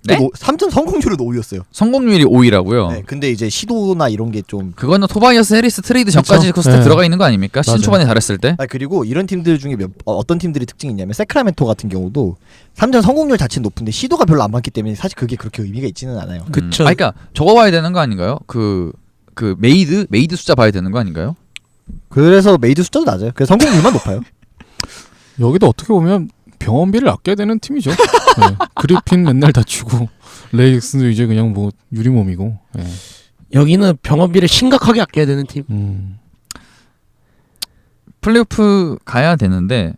네? 3점 성공률은 5위였어요. 성공률이 5위라고요. 네, 근데 이제 시도나 이런 게 좀. 그거는 토바이어스 해리스 트레이드 전까지 그쵸? 그 스텝 네. 들어가 있는 거 아닙니까? 시즌 맞아요. 초반에 잘했을 때. 그리고 이런 팀들 중에 어떤 팀들이 특징이 있냐면 세크라멘토 같은 경우도 3점 성공률 자체는 높은데 시도가 별로 안 많기 때문에 사실 그게 그렇게 의미가 있지는 않아요. 그쵸. 그러니까 저거 봐야 되는 거 아닌가요? 그 메이드 숫자 봐야 되는 거 아닌가요? 그래서 메이드 숫자도 낮아요. 그래서 성공률만 높아요. 여기도 어떻게 보면 병원비를 아껴야 되는 팀이죠. 네. 그리핀 맨날 다치고 레이익스도 이제 그냥 뭐 유리몸이고. 네. 여기는 병원비를 심각하게 아껴야 되는 팀. 플레이오프 가야 되는데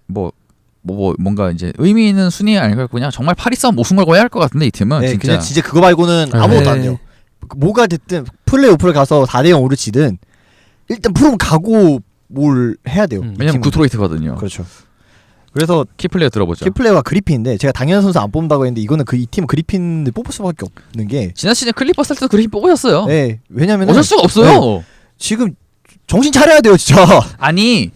뭔가 이제 의미 있는 순위 아닐까요? 그냥 정말 파리 싸움 우승 걸고 해야 할 것 같은데 이 팀은 네, 진짜. 그냥 진짜 그거 말고는 네. 아무것도 안 돼요. 뭐가 됐든 플레이오프를 가서 4대0으로 지든 일단 프로 가고 뭘 해야 돼요. 이 왜냐면 팀은. 구트로이트거든요. 그렇죠. 그래서 키플레이어 들어보죠. 키플레이어가 그리핀인데 제가 당연한 선수 안 뽑는다고 했는데 이거는 이 팀 그리핀을 뽑을 수밖에 없는 게. 지난 시즌 클리퍼스 할 때도 그렇게 뽑으셨어요. 네, 왜냐면 어쩔 수가 없어요. 지금 정신 차려야 돼요, 진짜. 아니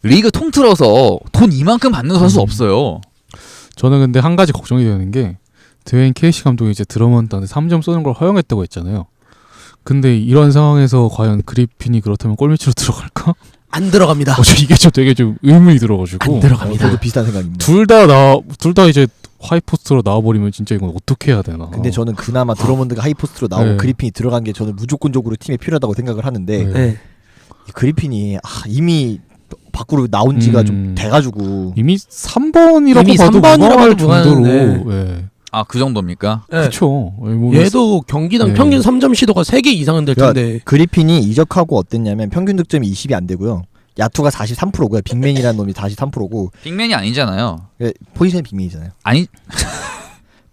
리그 통틀어서 돈 이만큼 받는 선수 없어요. 저는 근데 한 가지 걱정이 되는 게 드웨인 KC 감독이 이제 드러먼드한테 3점 쏘는 걸 허용했다고 했잖아요. 근데 이런 상황에서 과연 그리핀이 그렇다면 골밑으로 들어갈까? 안 들어갑니다. 이게 좀 되게 좀 의문이 들어가지고. 안 들어갑니다. 저도 비슷한 생각입니다. 둘 다 이제 하이포스트로 나와버리면 진짜 이건 어떻게 해야 되나. 근데 저는 그나마 드러먼드가 하이포스트로 나오고 네. 그리핀이 들어간 게 저는 무조건적으로 팀에 필요하다고 생각을 하는데 네. 네. 이 그리핀이 이미 밖으로 나온 지가 좀 돼가지고 이미 3번이라고 이미 봐도 3번이라고 무방할 봐도 정도로. 무방하는데. 예. 아, 그 정도입니까? 네. 그렇죠. 얘도 경기당 네. 평균 3점 시도가 3개 이상은 될 그러니까 텐데. 그리핀이 이적하고 어땠냐면 평균 득점이 20이 안 되고요. 야투가 43%고요. 빅맨이라는 놈이 43%고 빅맨이 아니잖아요. 포지션이 빅맨이잖아요. 아니,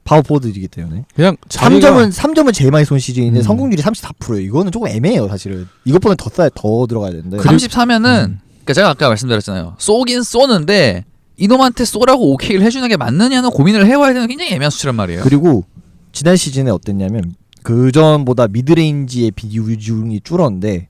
파워포워드이기 때문에 그냥 자기가 3점은 제일 많이 쏜 시즌인데 음. 성공률이 34%예요. 이거는 조금 애매해요, 사실은. 이것보다 더 들어가야 되는데. 34면은 그러니까 제가 아까 말씀드렸잖아요. 쏘긴 쏘는데 이놈한테 쏘라고 오케이를 해주는 게 맞느냐는 고민을 해와야 되는 굉장히 애매한 수치란 말이에요. 그리고 지난 시즌에 어땠냐면 그 전보다 미드레인지의 비중이 줄었는데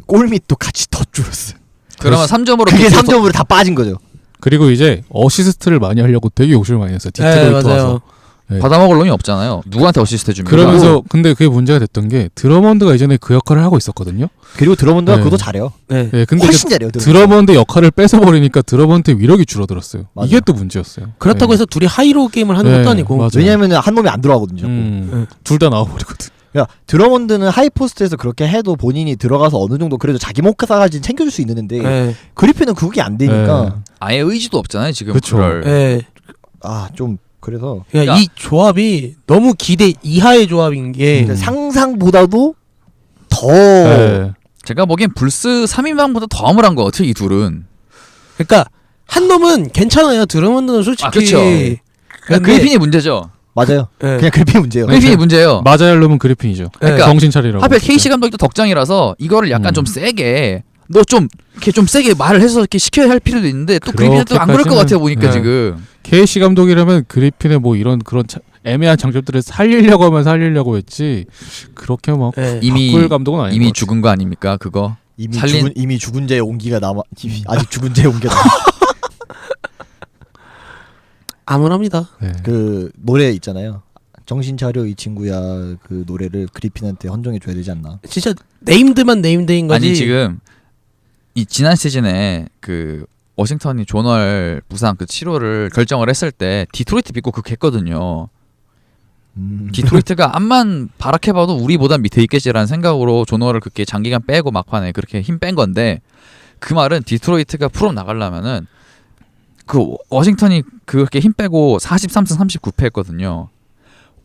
골밑도 같이 더 줄었어요. 그러면 3점으로 그게 3점으로 다 빠진 거죠. 그리고 이제 어시스트를 많이 하려고 되게 욕심을 많이 했어요. 디트로이트 와서. 네. 받아먹을 놈이 없잖아요. 누구한테 어시스트 해줍니까? 그러면서 근데 그게 문제가 됐던 게 드러먼드가 이전에 그 역할을 하고 있었거든요. 그리고 드러먼드가 네. 그것도 잘해요. 네. 네, 근데 훨씬 잘해요. 드러먼드 역할을 뺏어버리니까 드러먼드의 위력이 줄어들었어요. 맞아요. 이게 또 문제였어요. 그렇다고 해서 둘이 하이로 게임을 하는 네, 것도 아니고. 맞아요. 왜냐하면 한 놈이 안 들어가거든요. 자꾸. 둘 다 나와버리거든. 그러니까 드러먼드는 하이포스트에서 그렇게 해도 본인이 들어가서 어느 정도 그래도 자기 목표사까지 챙겨줄 수 있는데 네. 그리핀은 그게 안 되니까 아예 의지도 없잖아요. 지금 그쵸. 그럴. 네. 좀 그래서 그러니까 이 조합이 너무 기대 이하의 조합인 게 상상보다도 더 네. 제가 보기엔 불스 3인방보다 더 암울한 것 같아요. 이 둘은. 그러니까 한 놈은 괜찮아요. 드러먼드는 솔직히. 아, 그쵸. 근데- 그리핀이 문제죠. 맞아요. 네. 그냥 그리핀이 문제예요. 그리핀이 문제예요. 맞아야 놈은 그리핀이죠. 그러니까 정신 차리라고. 하필 KC 감독이 또 덕장이라서 이거를 약간 좀 세게 너 좀 이렇게 좀 세게 말을 해서 이렇게 시켜야 할 필요도 있는데 또 그리핀은 또 안 그럴 것 같아요. 보니까 네. 지금. KC 감독이라면 그리핀의 뭐 이런 그런 애매한 장점들을 살리려고 하면 살리려고 했지 그렇게 막 네. 이미 바꿀 감독은 아닌 이미 것 같아요. 죽은 거 아닙니까? 그거. 이미 죽은 자의 온기가 남아 아직 죽은 자의 온기가 남아. 암울합니다. 네. 그 노래 있잖아요. 정신 차려 이 친구야 그 노래를 그리핀한테 헌정해 줘야 되지 않나. 진짜 네임드만 네임드인 거지. 아니 지금 이 지난 시즌에 그 워싱턴이 존월 부상 그 치료를 결정을 했을 때 디트로이트 믿고 그렇게 했거든요. 디트로이트가 암만 발악해봐도 우리보단 밑에 있겠지라는 생각으로 존월을 그렇게 장기간 빼고 막판에 그렇게 힘 뺀 건데 그 말은 디트로이트가 프로 나가려면은 그 워싱턴이 그렇게 힘 빼고 43승 39패 했거든요.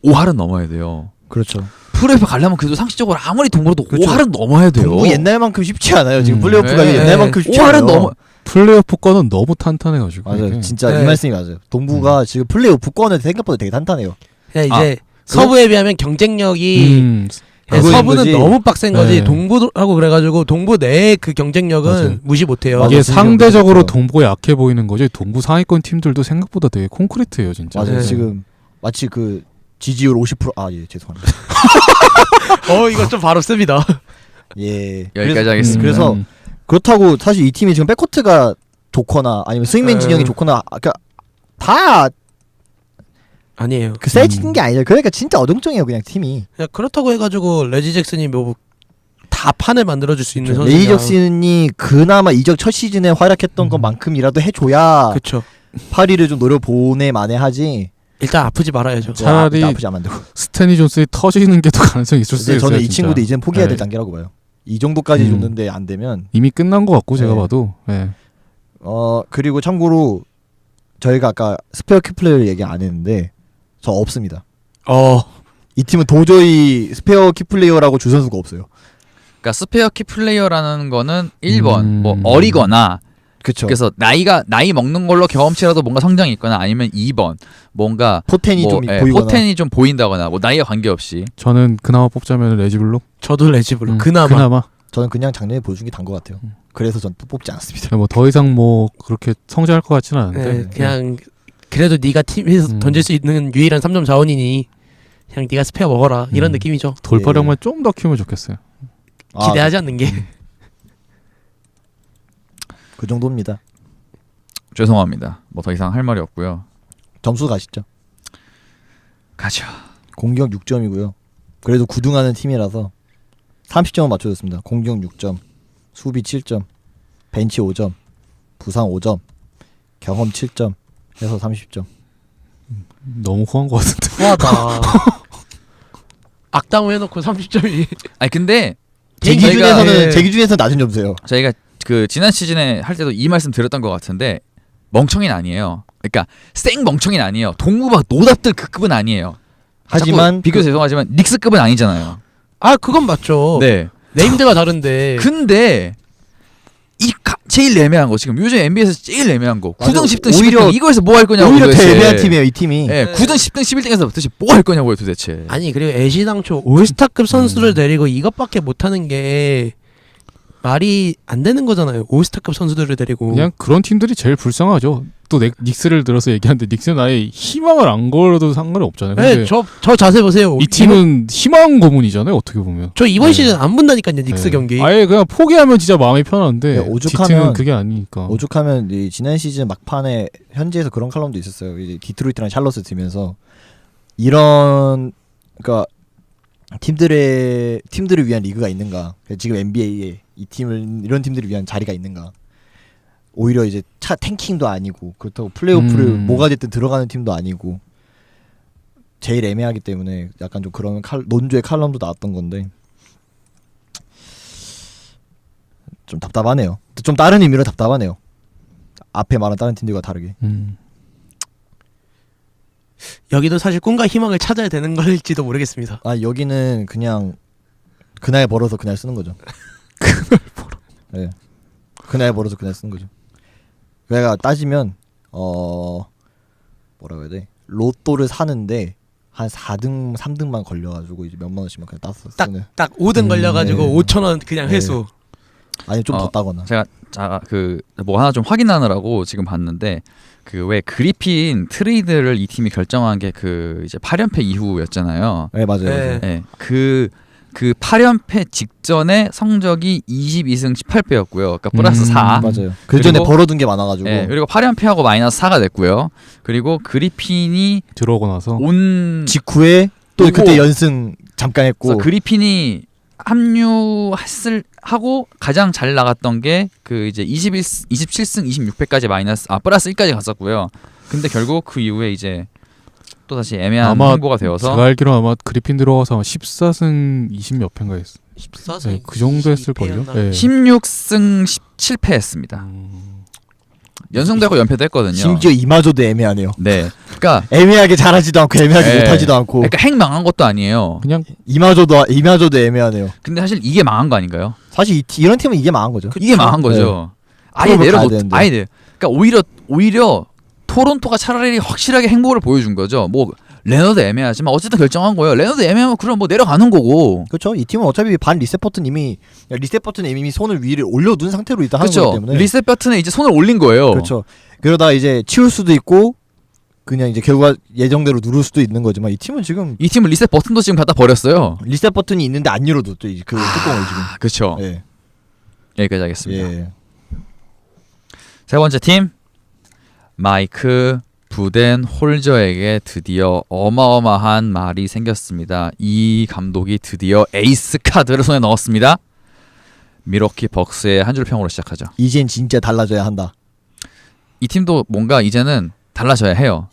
5할은 넘어야 돼요. 그렇죠. 프로에서 가려면 그래도 상식적으로 아무리 동부라도 그렇죠. 5할은 넘어야 돼요. 동부 옛날만큼 쉽지 않아요. 지금 플레이오프가 네. 옛날만큼 쉽지 않아요. 5할은 넘어. 플레이오프권은 너무 탄탄해가지고 맞아요. 이게. 진짜 네. 이 말씀이 맞아요. 동부가 지금 플레이오프권은 생각보다 되게 탄탄해요. 그냥 이제 서부에 비하면 경쟁력이 그거인 서부는 거지. 너무 빡센 거지. 네. 동부하고 그래가지고 동부 내의 그 경쟁력은 맞아요. 무시 못해요. 맞아요. 이게 진짜 상대적으로 그렇죠. 동부가 약해 보이는 거지 동부 상위권 팀들도 생각보다 되게 콘크리트예요 진짜. 맞아요. 네. 지금 마치 그 지지율 50% 죄송합니다. 이거 좀 바로 씁니다. 예. 여기까지 하겠습니다. 그래서 그렇다고 사실 이 팀이 지금 백코트가 좋거나 아니면 스윙맨 진영이 좋거나 다 아니에요. 그 세진 게 아니죠. 그러니까 진짜 어정쩡해요 그냥 팀이. 그냥 그렇다고 해가지고 레지 잭슨이 뭐 다 판을 만들어줄 수 있는 선수냐. 레이 잭슨이 그나마 이적 첫 시즌에 활약했던 것만큼이라도 해줘야 그렇죠. 파리를 좀 노려보내 만에 하지. 일단 아프지 말아야죠. 차라리 나쁘지 않으면 안 되고. 스테니 존슨이 터지는 게 더 가능성이 있을 수 근데 있어요. 저는 이 진짜. 친구도 이젠 포기해야 될 네. 단계라고 봐요. 이 정도까지 줬는데 안 되면 이미 끝난 것 같고 제가 네. 봐도. 네. 그리고 참고로 저희가 아까 스페어 키플레이어를 얘기 안 했는데 저 없습니다. 이 팀은 도저히 스페어 키플레이어라고 줄 선수가 없어요. 그러니까 스페어 키 플레이어라는 거는 1번 뭐 어리거나 그렇죠. 그래서 나이 먹는 걸로 경험치라도 뭔가 성장이 있거나 아니면 2번 뭔가 포텐이 좀 보이거나. 포텐이 좀 보인다거나 뭐 나이와 관계없이 저는 그나마 뽑자면 레지블로. 저도 레지블로 그나마. 저는 그냥 작년에 보여준 게 단 것 같아요. 그래서 전 또 뽑지 않았습니다. 뭐 더 이상 뭐 그렇게 성장할 것 같지는 않은데. 네, 그냥 그래도 네가 팀에서 던질 수 있는 유일한 3점 자원이니 그냥 네가 스페어 먹어라 이런 느낌이죠. 돌파력만 좀 더 키우면 좋겠어요. 기대하지 않는 게. 그 정도입니다. 죄송합니다. 뭐 더 이상 할 말이 없고요. 점수 가시죠. 가죠. 공격 6점이고요. 그래도 구등하는 팀이라서 30점을 맞춰줬습니다. 공격 6점, 수비 7점, 벤치 5점, 부상 5점, 경험 7점 해서 30점. 너무 후한 것 같은데. 후하다. 악당을 해놓고 30점이. 아니 근데 제 저희가- 기준에서는 예. 제 기준에서는 낮은 점수예요. 저희가 그 지난 시즌에 할 때도 이 말씀 드렸던 것 같은데 멍청이는 아니에요. 그러니까 생 멍청이는 아니에요. 동구박 노답들 그 급은 아니에요. 하지만 자꾸 비교 죄송하지만 닉스급은 아니잖아요. 아 그건 맞죠. 네. 네임드가 다른데. 근데 제일 애매한 거 지금 요즘 NBA에서 제일 애매한 거 맞아. 9등 10등 오히려- 11등 이거에서 뭐 할 거냐고 오히려 도대체. 더 애매한 팀이에요, 이 팀이. 예, 9등 10등 11등에서 도대체 뭐 할 거냐고요 도대체. 아니 그리고 애시당초 올스타급 선수를 데리고 이것밖에 못하는 게 말이 안 되는 거잖아요. 올스타급 선수들을 데리고. 그냥 그런 팀들이 제일 불쌍하죠. 또 닉스를 들어서 얘기하는데 닉스는 아예 희망을 안 걸어도 상관이 없잖아요. 근데 네, 저 자세 보세요. 이 팀은 희망 고문이잖아요. 어떻게 보면. 저 이번 네. 시즌 안 본다니까요. 닉스 네. 경기. 아예 그냥 포기하면 진짜 마음이 편한데 네, 오죽하면- 디트는 그게 아니니까. 오죽하면 이 지난 시즌 막판에 현지에서 그런 칼럼도 있었어요. 이제 디트로이트랑 샬럿을 들면서 이런 그러니까 팀들을 위한 리그가 있는가? 지금 NBA에 이 팀을 이런 팀들을 위한 자리가 있는가? 오히려 이제 탱킹도 아니고 그렇다고 플레이오프를 뭐가 됐든 들어가는 팀도 아니고 제일 애매하기 때문에 약간 좀 그런 논조의 칼럼도 나왔던 건데 좀 답답하네요. 좀 다른 의미로 답답하네요. 앞에 말한 다른 팀들과 다르게. 여기도 사실 꿈과 희망을 찾아야 되는 걸지도 모르겠습니다. 아 여기는 그냥 그날 벌어서 그날 쓰는 거죠. 네. 그날 벌어서 그날 쓰는 거죠. 그러니까 따지면 뭐라고 해야 돼? 로또를 사는데 한 4등 3등만 걸려가지고 이제 몇만 원씩만 그냥 따서 쓰는. 딱 5등 걸려가지고 네. 5,000원 그냥 네. 회수. 아니 좀 더 따거나. 제가 그 뭐 하나 좀 확인하느라고 지금 봤는데 그 왜 그리핀 트레이드를 이 팀이 결정한 게 그 이제 8연패 이후였잖아요. 네 맞아요. 네. 맞아요. 예. 그 8연패 직전에 성적이 22승 18패였고요. 그러니까 플러스 4. 맞아요. 그 전에 그리고- 벌어둔 게 많아가지고. 예, 그리고 8연패하고 마이너스 4가 됐고요. 그리고 그리핀이 들어오고 나서 온 직후에 또 오고. 그때 연승 잠깐 했고. 그래서 그리핀이 합류하고 가장 잘 나갔던 게 그 이제 27승 26패까지 마이너스 플러스 1까지 갔었고요. 근데 결국 그 이후에 이제 또 다시 애매한 아마 행보가 되어서 제가 알기로 아마 그리핀 들어가서 14승 20몇 패인가 했어. 14승. 네, 그 정도 했을 걸요. 네. 16승 17패했습니다. 연승도 연패도 했거든요. 심지어 이마저도 애매하네요. 네. 그러니까 애매하게 잘하지도 않고 애매하게 네. 못하지도 않고. 그러니까 핵 망한 것도 아니에요. 그냥 이마저도 애매하네요. 근데 사실 이게 망한 거 아닌가요? 사실 이런 팀은 이게 망한 거죠. 이게 망한 거죠. 아예 프로를 가야 내려놓 되는데. 아예 내. 그러니까 오히려 토론토가 차라리 확실하게 행보를 보여준 거죠. 뭐 레너드 애매하지만 어쨌든 결정한 거예요. 레너드 애매하면 그럼 뭐 내려가는 거고. 그렇죠. 이 팀은 어차피 반 리셋 버튼 이미 손을 위를 올려둔 상태로 일단 하는 거기 그렇죠. 때문에. 리셋 버튼에 이제 손을 올린 거예요. 그렇죠. 그러다 이제 치울 수도 있고 그냥 이제 결과 예정대로 누를 수도 있는 거지만 이 팀은 지금 이 팀은 리셋 버튼도 지금 갖다 버렸어요. 리셋 버튼이 있는데 안 열어도 또 그 뚜껑을 지금. 그렇죠. 예. 여기까지 하겠습니다. 예. 세 번째 팀 마이크 부덴 홀저에게 드디어 어마어마한 말이 생겼습니다. 이 감독이 드디어 에이스 카드를 손에 넣었습니다. 미러키 벅스의 한 줄 평으로 시작하죠. 이젠 진짜 달라져야 한다. 이 팀도 뭔가 이제는 달라져야 해요.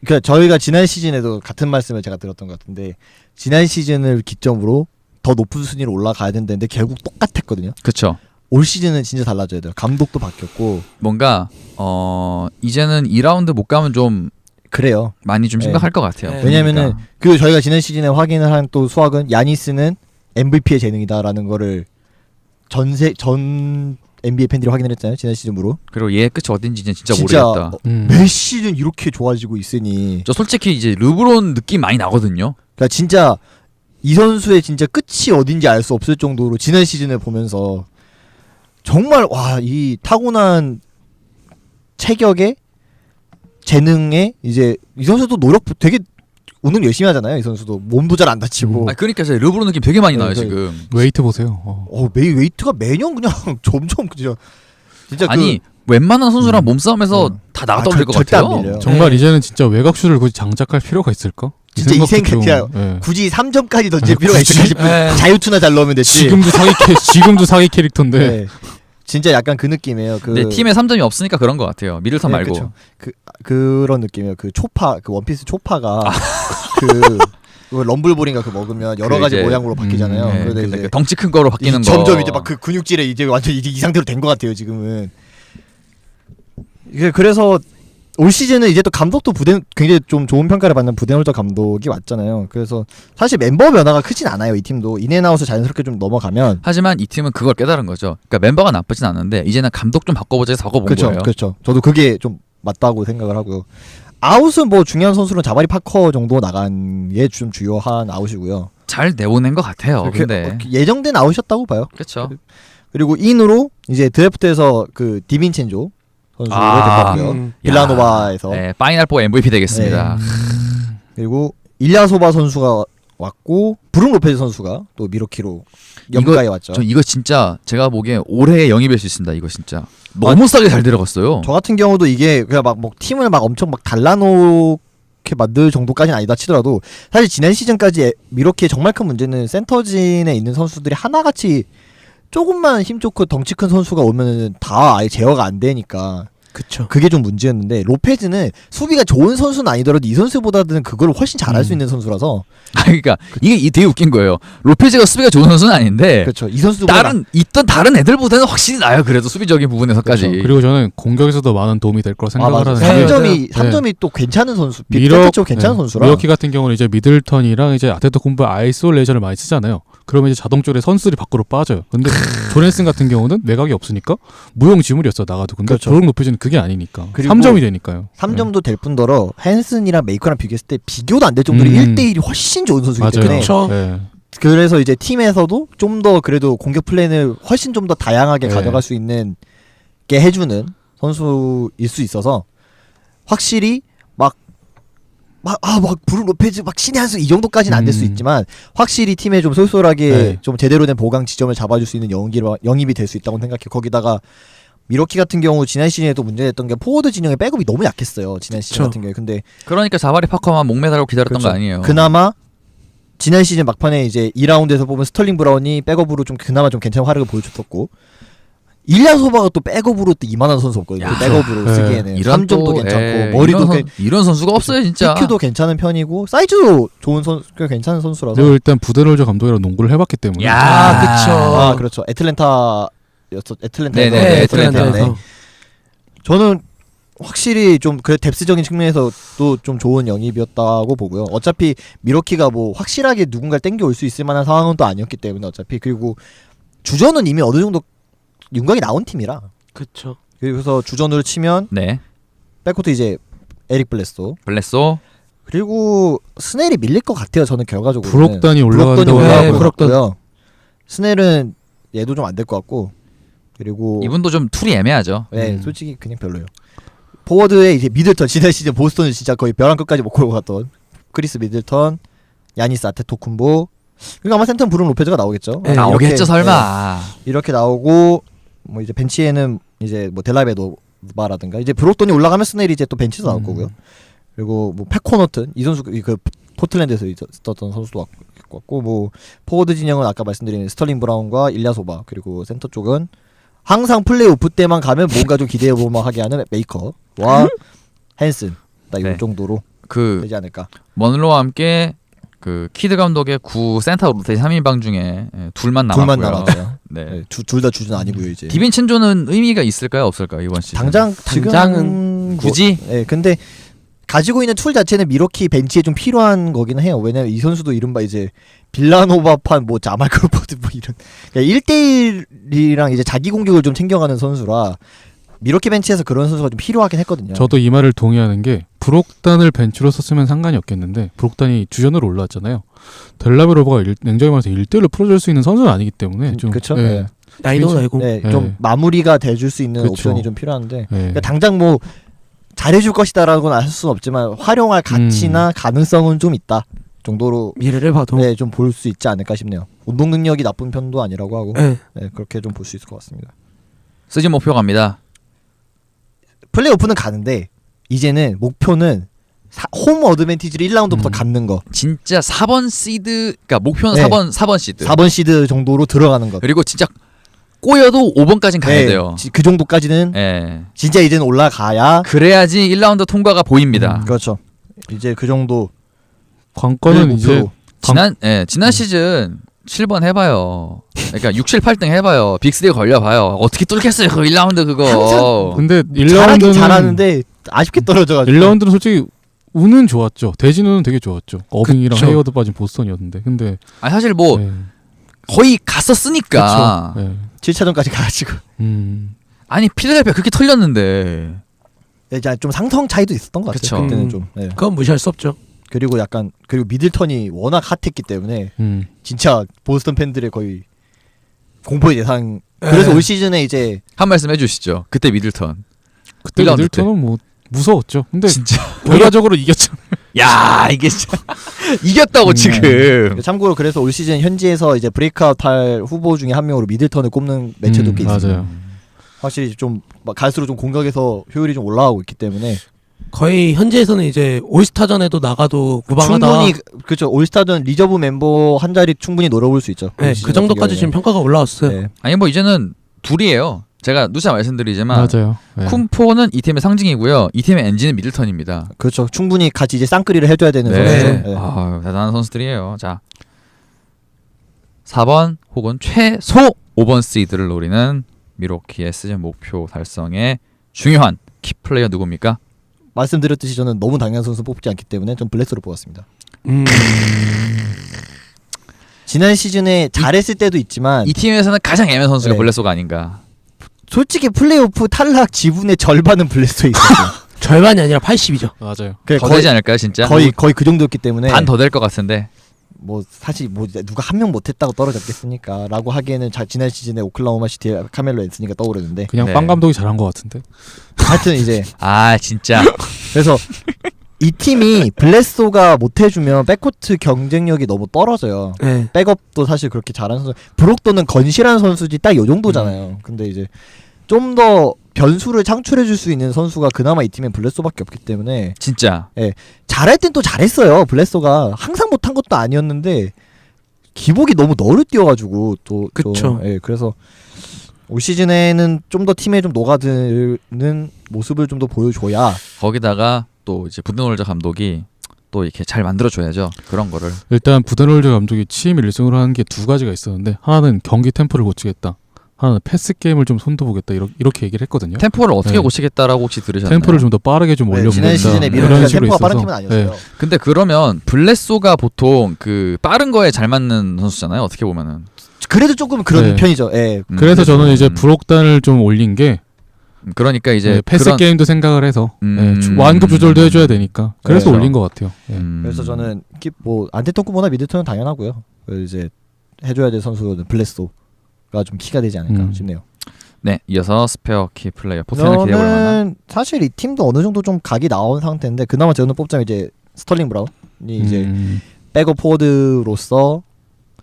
그러니까 저희가 지난 시즌에도 같은 말씀을 제가 들었던 것 같은데 지난 시즌을 기점으로 더 높은 순위로 올라가야 된다는데 결국 똑같았거든요. 그렇죠. 올 시즌은 진짜 달라져야 돼요. 감독도 바뀌었고 뭔가 이제는 2라운드 못 가면 좀 그래요. 많이 좀 네. 심각할 것 같아요. 네. 왜냐면은 그러니까. 그 저희가 지난 시즌에 확인을 한 또 수학은 야니스는 MVP의 재능이다라는 거를 전 NBA 팬들이 확인을 했잖아요. 지난 시즌으로. 그리고 얘의 끝이 어딘지 이제 진짜 진짜 모르겠다. 매 시즌 이렇게 좋아지고 있으니 저 솔직히 이제 르브론 느낌 많이 나거든요. 그러니까 진짜 이 선수의 진짜 끝이 어딘지 알 수 없을 정도로 지난 시즌을 보면서 정말 와 이 타고난 체격에 재능에 이제 이 선수도 노력 되게 운동 열심히 하잖아요. 이 선수도 몸도 잘 안 다치고. 아 그러니까 저 르브론 느낌 되게 많이 네, 나요 네. 지금. 웨이트 보세요. 웨이트가 매년 그냥 점점 진짜 아니 웬만한 선수랑 몸싸움에서 다 나갔다 올릴 것 절대 안 같아요. 밀려요. 정말 네. 이제는 진짜 외곽슛을 굳이 장착할 필요가 있을까? 진짜 이 생각 그냥 예. 굳이 3점까지 던질 필요가 굳이? 있을까 싶은 예. 자유투나 잘 넣으면 됐지. 지금도 사기 캐릭터인데. 네. 진짜 약간 그 느낌이에요. 그 근데 팀에 3점이 없으니까 그런 것 같아요. 미들턴 네, 말고. 그쵸. 그런 느낌이에요. 그 초파 그 원피스 초파가 그 럼블볼인가 그 먹으면 여러 그 가지 이제, 모양으로 바뀌잖아요. 네, 그런데 근데 이제 그 덩치 큰 거로 바뀌는 거. 점점 이제 막 그 근육질에 이제 완전 이 상태로 된 것 같아요. 지금은. 이게 그래서 올 시즌은 이제 또 감독도 굉장히 좀 좋은 평가를 받는 부데놀저 감독이 왔잖아요. 그래서 사실 멤버 변화가 크진 않아요. 이 팀도 인앤아웃을 자연스럽게 좀 넘어가면. 하지만 이 팀은 그걸 깨달은 거죠. 그러니까 멤버가 나쁘진 않은데 이제는 감독 좀 바꿔보자 해서 바꿔본 그렇죠, 거예요. 그렇죠. 저도 그게 좀 맞다고 생각을 하고요. 아웃은 뭐 중요한 선수는 자바리 파커 정도 나간 게 좀 주요한 아웃이고요. 잘 내보낸 것 같아요. 그렇게, 근데 예정된 아웃이었다고 봐요. 그렇죠. 그리고 인으로 이제 드래프트에서 그 디빈첸조 선수를 아. 데뷔했고요. 빌라노바에서. 네, 파이널 4 MVP 되겠습니다. 그리고 일야소바 선수가 왔고 브룩 로페즈 선수가 또 미러키로 영가에 왔죠. 저 이거 진짜 제가 보기엔 올해의 영입일 수 있습니다. 이거 진짜 너무 싸게 잘 들어갔어요. 저 같은 경우도 이게 그냥 막 뭐 팀을 막 엄청 막 달라놓게 만들 정도까지는 아니다 치더라도 사실 지난 시즌까지 미러키의 정말 큰 문제는 센터진에 있는 선수들이 하나같이 조금만 힘 좋고 덩치 큰 선수가 오면은 다 아예 제어가 안 되니까 그쵸. 그게 좀 문제였는데 로페즈는 수비가 좋은 선수는 아니더라도 이 선수보다는 그걸 훨씬 잘할 수 있는 선수라서 그러니까 이게 되게 웃긴 거예요. 로페즈가 수비가 좋은 선수는 아닌데 그렇죠. 이 선수도 다른 애들보다는 확실히 나아요. 그래도 수비적인 부분에서까지. 그렇죠. 그리고 저는 공격에서도 많은 도움이 될 거라 생각을 맞아. 하는데 3점이 또 괜찮은 선수. 미러- 빅 괜찮은 선수라. 미러키 같은 경우는 이제 미들턴이랑 이제 아테토쿤보 아이솔레이션을 많이 쓰잖아요. 그러면 이제 자동적으로 선수들이 밖으로 빠져요. 근데 조네슨 같은 경우는 외곽이 없으니까 무용지물이었어 나가도. 근데 그렇죠. 브룩 로페즈는 그게 아니니까 그리고 3점이 되니까요. 3점도 될 뿐더러 헨슨이랑 메이커랑 비교했을 때 비교도 안 될 정도로 1대1이 훨씬 좋은 선수이기 맞아요. 때문에 그렇죠. 네. 그래서 이제 팀에서도 좀 더 그래도 공격 플랜을 훨씬 좀 더 다양하게 네. 가져갈 수 있는 게 해주는 선수일 수 있어서 확실히 막 브룩 로페즈 막 신의 한 수 이 정도까지는 안 될 수 있지만 확실히 팀에 좀 쏠쏠하게 네. 좀 제대로 된 보강 지점을 잡아줄 수 있는 영입이 될 수 있다고 생각해. 거기다가 미러키 같은 경우 지난 시즌에도 문제됐던 게 포워드 진영의 백업이 너무 약했어요. 지난 시즌 그쵸. 같은 경우에. 근데 그러니까 자바리 파커만 목매달고 기다렸던 그렇죠. 거 아니에요. 그나마 지난 시즌 막판에 이제 2라운드에서 보면 스털링 브라운이 백업으로 좀 그나마 좀 괜찮은 활약을 보여줬었고 일야 소바가 또 백업으로 또 이만한 선수 없거든요. 야, 백업으로 네. 쓰기에는 이런 3점도 또, 괜찮고 예, 머리도 이런 선수가 없어요 진짜. EQ도 괜찮은 편이고 사이즈도 좋은 선수 꽤 괜찮은 선수라서. 그리고 일단 부데놀저 감독이랑 농구를 해봤기 때문에 야, 그쵸. 아 그렇죠. 애틀랜타에서 네네, 네, 애틀랜타에서. 네. 저는 확실히 좀 그 뎁스적인 측면에서 또 좀 좋은 영입이었다고 보고요. 어차피 미러키가 뭐 확실하게 누군가를 땡겨올 수 있을 만한 상황은 또 아니었기 때문에 어차피 그리고 주전은 이미 어느 정도 윤곽이 나온 팀이라 그쵸. 그래서 주전으로 치면 네. 백코트 이제 에릭 블레소 블레소. 그리고 스넬이 밀릴 것 같아요. 저는 결과적으로 브록단이 올라간다고 올라가고 하고. 있고요. 스넬은 얘도 좀 안 될 것 같고 그리고 이분도 좀 툴이 애매하죠. 네, 솔직히 그냥 별로예요. 포워드에 이제 미들턴 지난 시즌 보스턴을 진짜 거의 벼랑 끝까지 못 걸고 갔던 크리스 미들턴, 야니스 아테토쿤보. 그리고 아마 센터는 브룩 로페즈가 나오겠죠. 네, 나오겠죠 이렇게, 설마. 네, 이렇게 나오고 뭐 이제 벤치에는 이제 뭐 델라베도바라든가 이제 브록돈이 올라가면 스넬이 이제 또 벤치에서 나올 거고요. 그리고 뭐 패코너튼 이 선수 그 포틀랜드에서 있었던 선수도 왔고 뭐 포워드 진영은 아까 말씀드린 스털링 브라운과 일야소바 그리고 센터 쪽은 항상 플레이오프 때만 가면 뭔가 좀 기대해볼만 하게 하는 메이커와 헨슨 딱 네. 이 정도로 그 되지 않을까. 먼로와 함께 그 키드 감독의 구 센터 로테이션 3인방 중에 둘만 남았고요. 둘만 남았어요. 네. 네, 둘 다 주전 아니고요 이제. 디빈첸조는 의미가 있을까요 없을까요 이번 시즌? 당장은 당장은 굳이? 네, 근데 가지고 있는 툴 자체는 미러키 벤치에 좀 필요한 거기는 해요. 왜냐면 이 선수도 이른바 이제 빌라노바판 뭐 자말 크로포드 뭐 이런 1대1이랑 이제 자기 공격을 좀 챙겨가는 선수라 미러키 벤치에서 그런 선수가 좀 필요하긴 했거든요. 저도 이 말을 동의하는 게 브록단을 벤치로 썼으면 상관이 없겠는데 브록단이 주전으로 올라왔잖아요. 델라베로버가 냉정히 말해서 1대1로 풀어줄 수 있는 선수는 아니기 때문에 좀 그쵸? 네. 네. 나이도 나이고. 네, 네. 좀 마무리가 돼줄 수 있는 그쵸. 옵션이 좀 필요한데 네. 그러니까 당장 뭐 잘해줄 것이다라고는 알 수는 없지만 활용할 가치나 가능성은 좀 있다 정도로 미래를 봐도. 네, 좀 볼 수 있지 않을까 싶네요. 운동 능력이 나쁜 편도 아니라고 하고 네. 네, 그렇게 좀 볼 수 있을 것 같습니다. 시즌 목표 갑니다. 플레이오프는 가는데 이제는 목표는 홈 어드밴티지를 1라운드부터 갖는 거. 진짜 4번 시드, 그러니까 목표는 네. 4번 시드. 4번 시드 정도로 들어가는 거. 그리고 진짜 꼬여도 5번까지는 가야 네, 돼요. 그 정도까지는 예. 진짜 이제는 올라가야. 그래야지 1라운드 통과가 보입니다. 그렇죠. 이제 그 정도 관건은 이제 지난 시즌 7번 해봐요. 그러니까 6, 7, 8등 해봐요. 빅3 걸려봐요. 어떻게 뚫겠어요 그 1라운드 그거. 근데 잘하긴 1라운드는 잘하는데 아쉽게 떨어져가지고. 1라운드는 솔직히 운은 좋았죠. 대진우는 되게 좋았죠. 어빙이랑 그쵸. 헤이워드 빠진 보스턴이었는데. 근데 아니 사실 뭐 네. 거의 갔었으니까. 네. 7차전까지 가가지고. 아니 필라델피아 그렇게 털렸는데. 이제 좀 상성 차이도 있었던 것 같아요. 그쵸. 그때는 좀. 네. 그건 무시할 수 없죠. 그리고 미들턴이 워낙 핫했기 때문에 진짜 보스턴 팬들의 거의 공포의 대상. 그래서 네. 올 시즌에 이제 한 말씀 해주시죠. 그때 미들턴. 그때 1라운드 미들턴은 뭐 무서웠죠. 근데 진짜. 결과적으로 이겼죠. 야 이게 진짜 이겼다고 지금. 참고로 그래서 올 시즌 현지에서 이제 브레이크아웃 할 후보 중에 한 명으로 미들턴을 꼽는 매체도 꽤 있어요. 맞아요. 확실히 좀 갈수록 좀 공격에서 효율이 좀 올라가고 있기 때문에 거의 현지에서는 이제 올스타전에도 나가도 무방하다. 충분히 그렇죠. 올스타전 리저브 멤버 한 자리 충분히 노려볼 수 있죠. 네, 올 시즌 그 정도까지 같은 지금 경우에는. 평가가 올라왔어요. 네. 아니 뭐 이제는 둘이에요. 제가 누차 말씀드리지만 맞아요. 네. 쿰포는 이 팀의 상징이고요. 이 팀의 엔진은 미들턴입니다. 그렇죠. 충분히 같이 이제 쌍끌이를 해줘야 되는 네. 선수죠. 네. 아, 대단한 선수들이에요. 자, 4번 혹은 최소 5번 시드를 노리는 미러키의 시즌 목표 달성에 중요한 키플레이어 누굽니까? 말씀드렸듯이 저는 너무 당연한 선수 뽑지 않기 때문에 전 블레스로 뽑았습니다. 지난 시즌에 잘했을 때도 있지만 이 팀에서는 가장 애매한 선수가 네. 블레소가 아닌가. 솔직히 플레이오프 탈락 지분의 절반은 블레스에 있었어요. 절반이 아니라 80이죠. 맞아요. 더 되지 않을까요, 진짜? 거의 그 정도였기 때문에 반 더 될 것 같은데. 뭐 사실 뭐 누가 한 명 못했다고 떨어졌겠습니까라고 하기에는 지난 시즌에 오클라호마 시티의 카멜로 앤스니가 떠오르는데 그냥 네. 빵 감독이 잘한 것 같은데. 하여튼 이제 아, 진짜. 그래서 이 팀이 블레소가 못해주면 백코트 경쟁력이 너무 떨어져요. 네. 백업도 사실 그렇게 잘하는 선수, 브록도는 건실한 선수지 딱 요 정도잖아요. 근데 이제 좀 더 변수를 창출해줄 수 있는 선수가 그나마 이 팀엔 블레소밖에 없기 때문에 진짜. 잘할 땐 또 잘했어요. 블레소가 항상 못한 것도 아니었는데 기복이 너무 너를 뛰어가지고 또 그쵸. 그래서 올 시즌에는 좀 더 팀에 좀 녹아드는 모습을 좀 더 보여줘야. 거기다가 또 이제 부드놀자 감독이 또 이렇게 잘 만들어줘야죠. 그런 거를. 일단 부데놀즈 감독이 취임 1승으로 하는 게 두 가지가 있었는데 하나는 경기 템포를 고치겠다. 하나는 패스 게임을 좀 손도 보겠다. 이렇게 얘기를 했거든요. 템포를 어떻게 네. 고치겠다라고 혹시 들으셨나요? 템포를 좀 더 빠르게 좀 올려보겠다. 지난 시즌에 이런 미러키가 식으로 템포가 빠른 있어서. 팀은 아니었어요. 네. 근데 그러면 블레소가 보통 그 빠른 거에 잘 맞는 선수잖아요. 어떻게 보면은. 그래도 조금 그런 네. 편이죠. 예. 그래서 저는 이제 브록단을 좀 올린 게 그러니까 이제 네, 패스 그런- 게임도 생각을 해서 음. 완급 조절도 해줘야 되니까 그래서 네. 올린 것 같아요. 예. 그래서 저는 뭐 안테토쿤보다 미들턴은 당연하고요. 이제 해줘야 될 선수는 블레소가 좀 키가 되지 않을까 싶네요. 네, 이어서 스페어 키 플레이어 포텐을 기대해볼 만한. 저는 사실 이 팀도 어느 정도 좀 각이 나온 상태인데 그나마 저는 뽑자면 이제 스털링 브라운이 이제 백업 포워드로서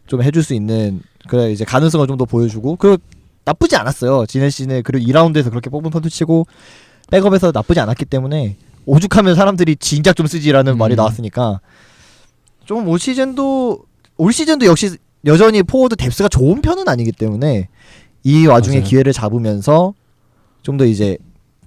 좀 해줄 수 있는 그래 이제 가능성을 좀 더 보여주고 그 나쁘지 않았어요. 지난 시즌에 그리고 2라운드에서 그렇게 뽑은 선수 치고 백업에서 나쁘지 않았기 때문에 오죽하면 사람들이 진작 좀 쓰지라는 말이 나왔으니까 좀 올 시즌도 역시 여전히 포워드 뎁스가 좋은 편은 아니기 때문에 이 와중에 맞아요. 기회를 잡으면서 좀 더 이제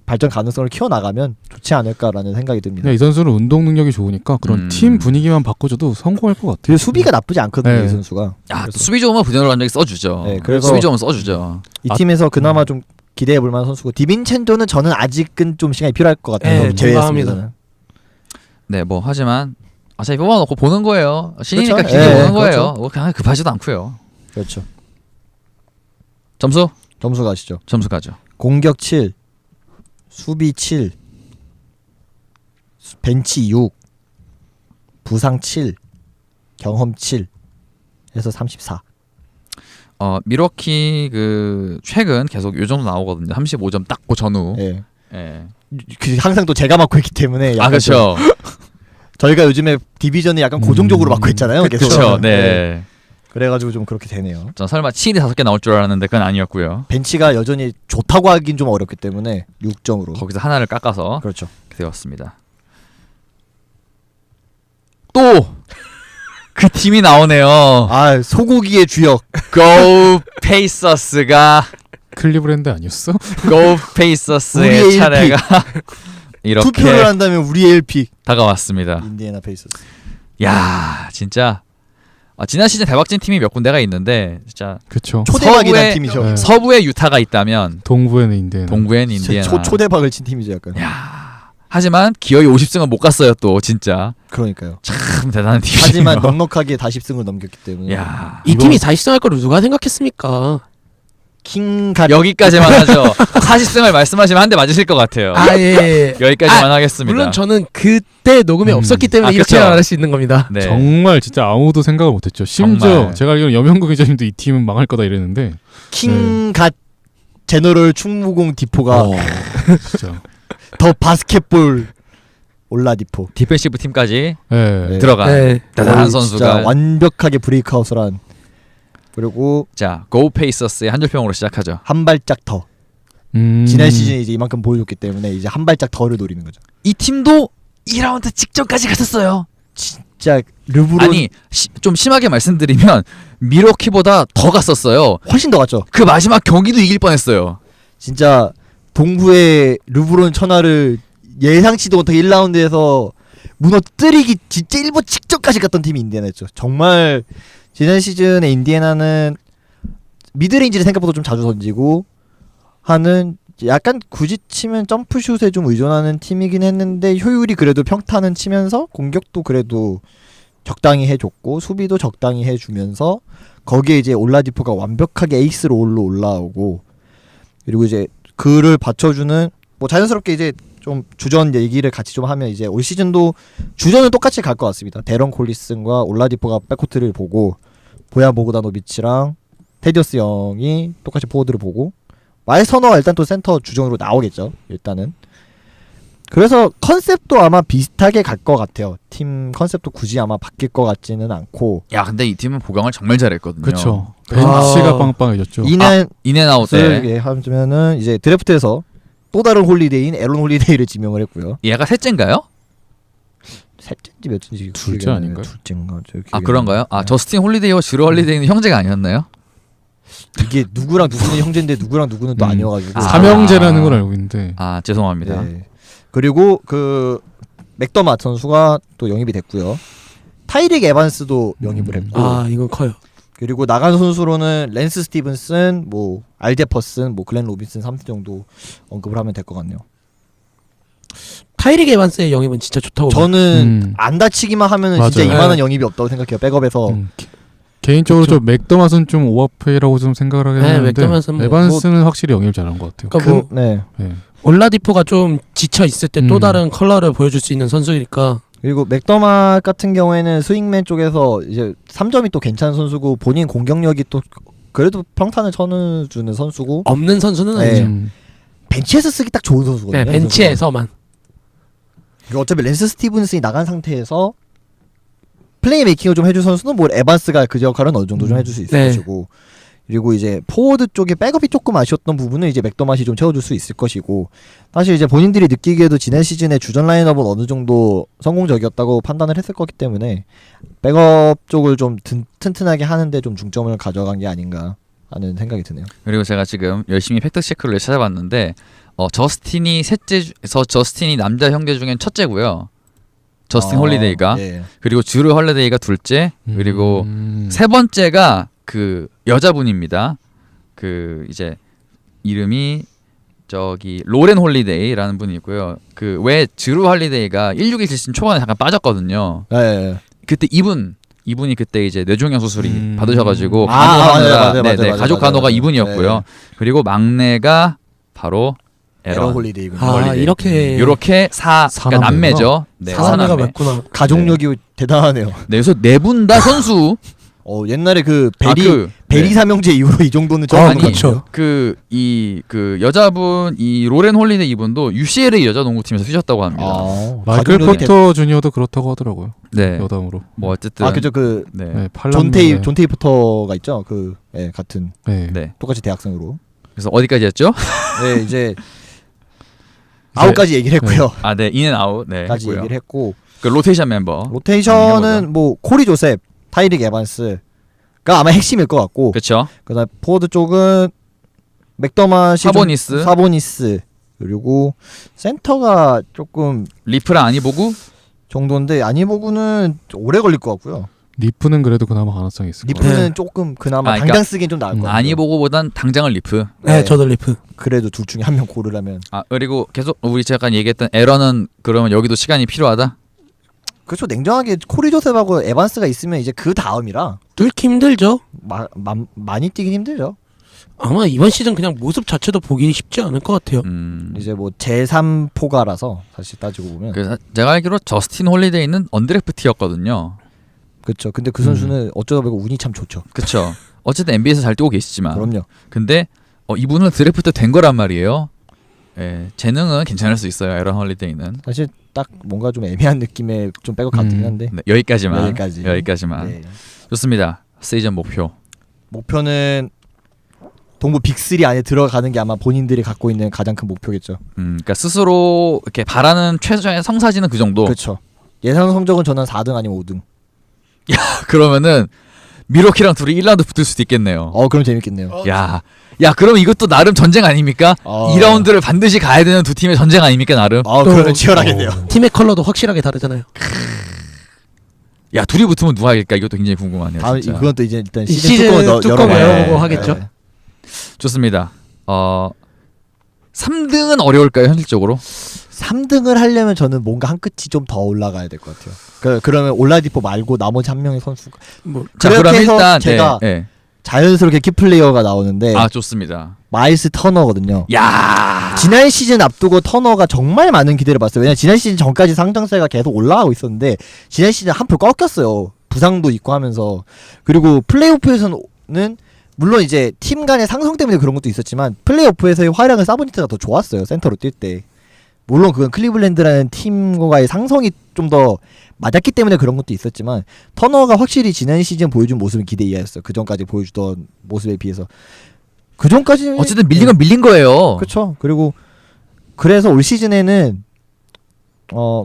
발전 가능성을 키워나가면 좋지 않을까라는 생각이 듭니다. 이 선수는 운동 능력이 좋으니까 그런 팀 분위기만 바꿔줘도 성공할 것 같아요. 그리고 수비가 나쁘지 않거든요. 네. 이 선수가. 야, 또 수비 좋으면 부드놀 감독이 써주죠. 네, 그래서- 수비 좋으면 써주죠. 이 팀에서 그나마 좀 기대해볼 만한 선수고 디빈첸조는 저는 아직은 좀 시간이 필요할 것 같아서 네, 제외했습니다. 동감합니다. 네, 뭐 하지만 어차피 뽑아놓고 보는 거예요. 신이니까 그렇죠. 기대 보는 예, 거예요. 그렇죠. 뭐 그냥 급하지도 않고요. 그렇죠. 점수 점수 가시죠. 점수 가죠. 공격 7, 수비 7, 벤치 6, 부상 7, 경험 7 해서 34. 미러키 그 최근 계속 요 정도 나오거든요. 35점 딱 그 전후. 예. 예. 그 항상 또 제가 맡고 있기 때문에 아 약간 그렇죠. 좀 저희가 요즘에 디비전을 약간 고정적으로 맡고 있잖아요. 계속. 그렇죠. 네. 그래가지고 좀 그렇게 되네요. 전 설마 7이 5개 나올 줄 알았는데 그건 아니었고요. 벤치가 여전히 좋다고 하긴 좀 어렵기 때문에 6점으로. 거기서 하나를 깎아서 그렇죠. 되었습니다. 또 그 팀이 나오네요. 아 소고기의 주역. Go Pacers가 클리브랜드 아니었어? Go Pacers의 우리의 차례가 이렇게 투표를 한다면 우리의 1픽 다가왔습니다. 인디애나 페이서스. 야 진짜 지난 시즌 대박진 팀이 몇 군데가 있는데 진짜 그쵸. 초대박이란 팀이죠. 네. 서부에 유타가 있다면 동부에는 인디애나. 동부엔 인디애나. 초대박을 친 팀이죠 약간. 하지만 기어이 50승은 못 갔어요 또 진짜 그러니까요. 참 대단한 팀이에요. 하지만 넉넉하게 40승을 넘겼기 때문에 야 이 팀이 40승할 거를 누가 생각했습니까? 킹갓 여기까지만 하죠. 40승을 말씀하시면 한 대 맞으실 것 같아요. 예. 여기까지만 하겠습니다. 물론 저는 그때 녹음이 없었기 때문에 이렇게 그쵸. 말할 수 있는 겁니다. 네. 정말 진짜 아무도 생각을 못했죠. 심지어 정말. 제가 알기로는 염영국 기자님도 이 팀은 망할 거다 이랬는데 킹갓 제너럴 충무공 디포가 진짜 더 바스켓볼 올라디포 디펜시브 팀까지 네. 들어간 네. 대단한 거의 선수가 진짜 완벽하게 브레이크아웃을 한. 그리고 자 Go Pacers의 한 줄평으로 시작하죠. 한 발짝 더 지난 시즌에 이제 이만큼 보여줬기 때문에 이제 한 발짝 더를 노리는 거죠. 이 팀도 2라운드 직전까지 갔었어요. 진짜 르브론 아니 좀 심하게 말씀드리면 미러키보다 더 갔었어요. 훨씬 더 갔죠. 그 마지막 경기도 이길 뻔했어요. 진짜 동부의 르브론 천하를 예상치도 못하게 1라운드에서 무너뜨리기 진짜 일본 직전까지 갔던 팀이 인디애나였죠. 정말 지난 시즌에 인디애나는 미드레인지를 생각보다 좀 자주 던지고 하는 약간 굳이 치면 점프슛에 좀 의존하는 팀이긴 했는데 효율이 그래도 평타는 치면서 공격도 그래도 적당히 해줬고 수비도 적당히 해주면서 거기에 이제 올라디포가 완벽하게 에이스 롤로 올라오고 그리고 이제 그를 받쳐주는 뭐 자연스럽게 이제 좀 주전 얘기를 같이 좀 하면 이제 올 시즌도 주전은 똑같이 갈 것 같습니다. 데런 콜리슨과 올라디포가 백코트를 보고 보야 보그다노비치랑 테디어스 영이 똑같이 포워드를 보고 마일스 터너가 일단 또 센터 주전으로 나오겠죠. 일단은 그래서 컨셉도 아마 비슷하게 갈 것 같아요. 팀 컨셉도 굳이 아마 바뀔 것 같지는 않고 야 근데 이 팀은 보강을 정말 잘했거든요. 그렇죠. 벤치가 빵빵해졌죠. 인앤아웃에 예, 하면은 이제 드래프트에서 또 다른 홀리데이인 에런 홀리데이를 지명을 했고요. 얘가 셋째인가요? 셋째인지 몇째인지 둘째 기억이 안 나요. 아닌가요? 둘째인가? 저 기억이 아 안 그런가요? 나요. 아 저스틴 홀리데이와 주루 홀리데이는 형제가 아니었나요? 이게 누구랑 누구는 형제인데 누구랑 누구는 또 아니어가지고 삼형제라는 걸 알고 있는데 아 죄송합니다. 네. 그리고 그 맥더맛 선수가 또 영입이 됐고요. 타이릭 에반스도 영입을 했고 아 이건 커요. 그리고 나간 선수로는 랜스 스티븐슨, 뭐 알제퍼슨, 뭐 글렌 로빈슨 3대 정도 언급을 하면 될 것 같네요. 타이릭 에반스의 영입은 진짜 좋다고 봐요. 저는 안 다치기만 하면은 진짜 맞아요. 이만한 영입이 없다고 생각해요. 백업에서 개인적으로 그쵸. 좀 맥더맛은 좀 오버페이라고 좀 생각을 하긴 네, 하는데 맥더맛은 뭐- 에반스는 확실히 영입 잘한 것 같아요. 그러니까 뭐 네. 네. 올라디포가 좀 지쳐 있을 때 또 음. 다른 컬러를 보여줄 수 있는 선수니까 그리고 맥더맛 같은 경우에는 스윙맨 쪽에서 이제 3점이 또 괜찮은 선수고 본인 공격력이 또 그래도 평탄을 쳐주는 선수고 없는 선수는 네. 아니죠. 벤치에서 쓰기 딱 좋은 선수거든요. 네, 이 선수가. 벤치에서만. 그리고 어차피 랜스 스티븐슨이 나간 상태에서 플레이 메이킹을 좀 해줄 선수는 뭐 에반스가 그 역할은 어느 정도 좀 해줄 수 있을 네. 것이고 그리고 이제 포워드 쪽에 백업이 조금 아쉬웠던 부분은 이제 맥더맛이 좀 채워줄 수 있을 것이고 사실 이제 본인들이 느끼기에도 지난 시즌에 주전 라인업은 어느 정도 성공적이었다고 판단을 했을 거기 때문에 백업 쪽을 좀 튼튼하게 하는데 좀 중점을 가져간 게 아닌가 하는 생각이 드네요. 그리고 제가 지금 열심히 팩트 체크를 찾아봤는데 저스틴이 셋째에서 저스틴이 남자 형제 중엔 첫째고요. 저스틴 홀리데이가 예. 그리고 주루 홀리데이가 둘째 그리고 세 번째가 그 여자분입니다. 그 이제 이름이 저기 로렌 홀리데이라는 분이 있고요. 그 왜 주루 홀리데이가 161 시즌 초반에 잠깐 빠졌거든요. 예, 예. 그때 이분이 그때 이제 뇌종양 수술이 받으셔가지고 맞아요, 간호하느라 맞아요, 가족 맞아요, 간호가 맞아요. 이분이었고요. 네. 그리고 막내가 바로 에런 에런 홀리데이군요. 아 홀리데이. 이렇게 요렇게 그러니까 사남매구나. 남매죠. 네, 사남매가 사남매. 맞구나. 가족력이 대단하네요. 네, 그래서 네 분 다 선수. 옛날에 그 베리 네. 삼형제 이후로 이 정도는 좀 아니, 그렇죠. 그 여자분 이 로렌 홀리데이 이분도 UCLA 여자 농구팀에서 뛰셨다고 합니다. 마이클 가족력이 포터 주니어도 그렇다고 하더라고요. 네. 여담으로. 뭐 어쨌든 그죠 그 네. 네, 존 테이프터가 있죠. 그 같은 네. 네. 똑같이 대학생으로. 그래서 어디까지 했죠? 네 이제 아웃까지 얘기를 했고요. 아, 네. 인앤아웃. 네. 까지 했고요. 얘기를 했고 그 로테이션 멤버. 로테이션은 뭐 코리 조셉, 타이릭 에반스가 아마 핵심일 것 같고 그렇죠. 그다음 포워드 쪽은 맥더마시, 사보니스 그리고 센터가 조금 리프랑 아니보구. 정도인데 아니보구는 오래 걸릴 것 같고요. 리프는 그래도 그나마 가능성이 있을 것 같아요. 리프는 조금 그나마 그러니까 당장 쓰기엔 좀 나을 것 같아요. 아니보구보단 당장은 리프. 네, 저도 리프. 그래도 둘 중에 한 명 고르라면 아 그리고 계속 우리 잠깐 얘기했던 에러는 그러면 여기도 시간이 필요하다. 그렇죠. 냉정하게 코리 조셉하고 에반스가 있으면 이제 그 다음이라 뚫기 힘들죠. 많이 뛰긴 힘들죠. 아마 이번 시즌 그냥 모습 자체도 보기 쉽지 않을 것 같아요. 이제 뭐 제3포가라서 사실 따지고 보면 그래서 제가 알기로 저스틴 홀리데이는 언드래프트였거든요. 그렇죠. 근데 그 선수는 어쩌다 보니까 운이 참 좋죠. 그렇죠. 어쨌든 NBA에서 잘 뛰고 계시지만. 그럼요. 근데 이분은 드래프트 된 거란 말이에요. 예, 재능은 괜찮을 수 있어요. 에런 홀리데이는. 사실 딱 뭔가 좀 애매한 느낌의 좀 백업 같긴 한데 네, 여기까지만. 여기까지만. 네. 좋습니다. 시즌 목표. 목표는 동부 빅3 안에 들어가는 게 아마 본인들이 갖고 있는 가장 큰 목표겠죠. 그러니까 스스로 이렇게 바라는 최저의 성사지는 그 정도. 그렇죠. 예상 성적은 저는 4등 아니면 5등. 그러면은 미로키랑 둘이 1라운드 붙을 수도 있겠네요. 그럼 재밌겠네요. 야, 그럼 이것도 나름 전쟁 아닙니까? 2라운드를 반드시 가야 되는 두 팀의 전쟁 아닙니까 나름? 그러면 치열하겠네요. 팀의 컬러도 확실하게 다르잖아요. 야, 둘이 붙으면 누가 이길까? 이것도 굉장히 궁금하네요. 진짜. 그건 또 이제 일단 시즌 뚜껑 열어보고 네. 하겠죠. 네. 좋습니다. 3등은 어려울까요 현실적으로? 3등을 하려면 저는 뭔가 한 끗이 좀 더 올라가야 될 것 같아요. 그러면 올라디포 말고 나머지 한 명의 선수가 자, 그럼 해서 일단 제가 네. 자연스럽게 키플레이어가 나오는데 좋습니다. 마일스 터너거든요. 야, 지난 시즌 앞두고 터너가 정말 많은 기대를 받았어요. 왜냐면 지난 시즌 전까지 상장세가 계속 올라가고 있었는데 지난 시즌 한풀 꺾였어요. 부상도 있고 하면서. 그리고 플레이오프에서는 물론 이제 팀 간의 상성 때문에 그런 것도 있었지만 플레이오프에서의 활약은 사보니스가 더 좋았어요. 센터로 뛸 때. 물론 그건 클리블랜드라는 팀과의 상성이 좀 더 맞았기 때문에 그런 것도 있었지만 터너가 확실히 지난 시즌 보여준 모습은 기대 이하였어요. 그 전까지 보여주던 모습에 비해서. 그 전까지 어쨌든 밀린 건 밀린 거예요. 그렇죠. 그리고 그래서 올 시즌에는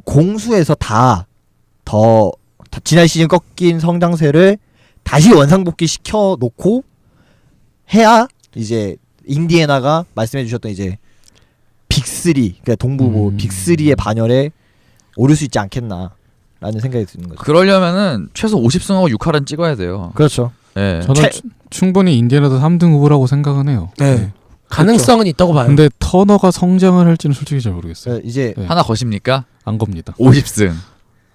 공수에서 지난 시즌 꺾인 성장세를 다시 원상복귀 시켜 놓고 해야 이제 인디애나가 말씀해 주셨던 이제 빅3 그러니까 동부 빅3의 반열에 오를 수 있지 않겠나라는 생각이 드는 거죠. 그러려면은 최소 50승하고 6할은 찍어야 돼요. 그렇죠. 네. 저는 충분히 인디애나도 3등 후보라고 생각하네요. 네. 가능성은 있다고 봐요. 근데 터너가 성장을 할지는 솔직히 잘 모르겠어요. 이제 네. 하나 거십니까? 안 겁니다. 50승.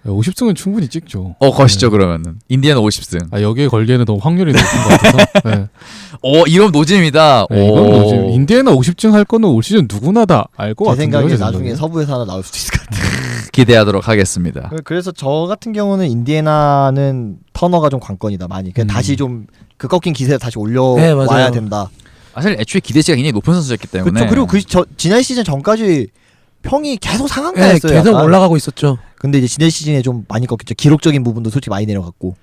50승은 충분히 찍죠. 거시죠 그러면은. 인디애나 50승. 여기에 걸기에는 너무 확률이 높은 것 같아서. 네. 이런 노잼이다. 네, 이건 뭐지? 인디애나 50승 할 거는 올 시즌 누구나 다 알 것 제 같은데요. 생각에 나중에 서부에서 하나 나올 수도 있을 것 같아요. 기대하도록 하겠습니다. 그래서 저 같은 경우는 인디애나는 터너가 좀 관건이다 많이. 그냥 다시 좀 그 꺾인 기세를 다시 올려와야 된다. 사실 애초에 기대치가 굉장히 높은 선수였기 때문에. 그렇죠. 그리고 지난 시즌 전까지 평이 계속 상한가였어요. 계속 약간. 올라가고 있었죠. 근데 이제 지난 시즌에 좀 많이 꺾였죠. 기록적인 부분도 솔직히 많이 내려갔고.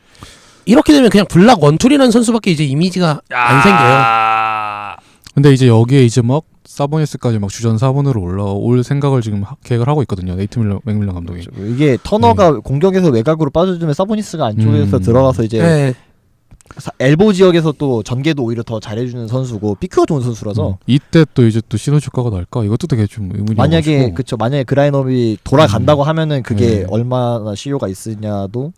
이렇게 되면 그냥 블락 원툴이라는 선수밖에 이제 이미지가 안 생겨요. 근데 이제 여기에 이제 막 사보니스까지 막 주전 4번으로 올라올 생각을 지금 계획을 하고 있거든요. 네이트 맥밀런 감독이. 그렇죠. 이게 터너가 공격에서 외곽으로 빠져주면 사보니스가 안쪽에서 들어가서 이제 엘보 지역에서 또 전개도 오히려 더 잘해주는 선수고 피크가 좋은 선수라서 이때 또 이제 또 시너지 효과가 날까? 이것도 되게 좀 의문이 만약에 만약에 그라인업이 돌아간다고 하면은 그게 얼마나 실효가 있으냐도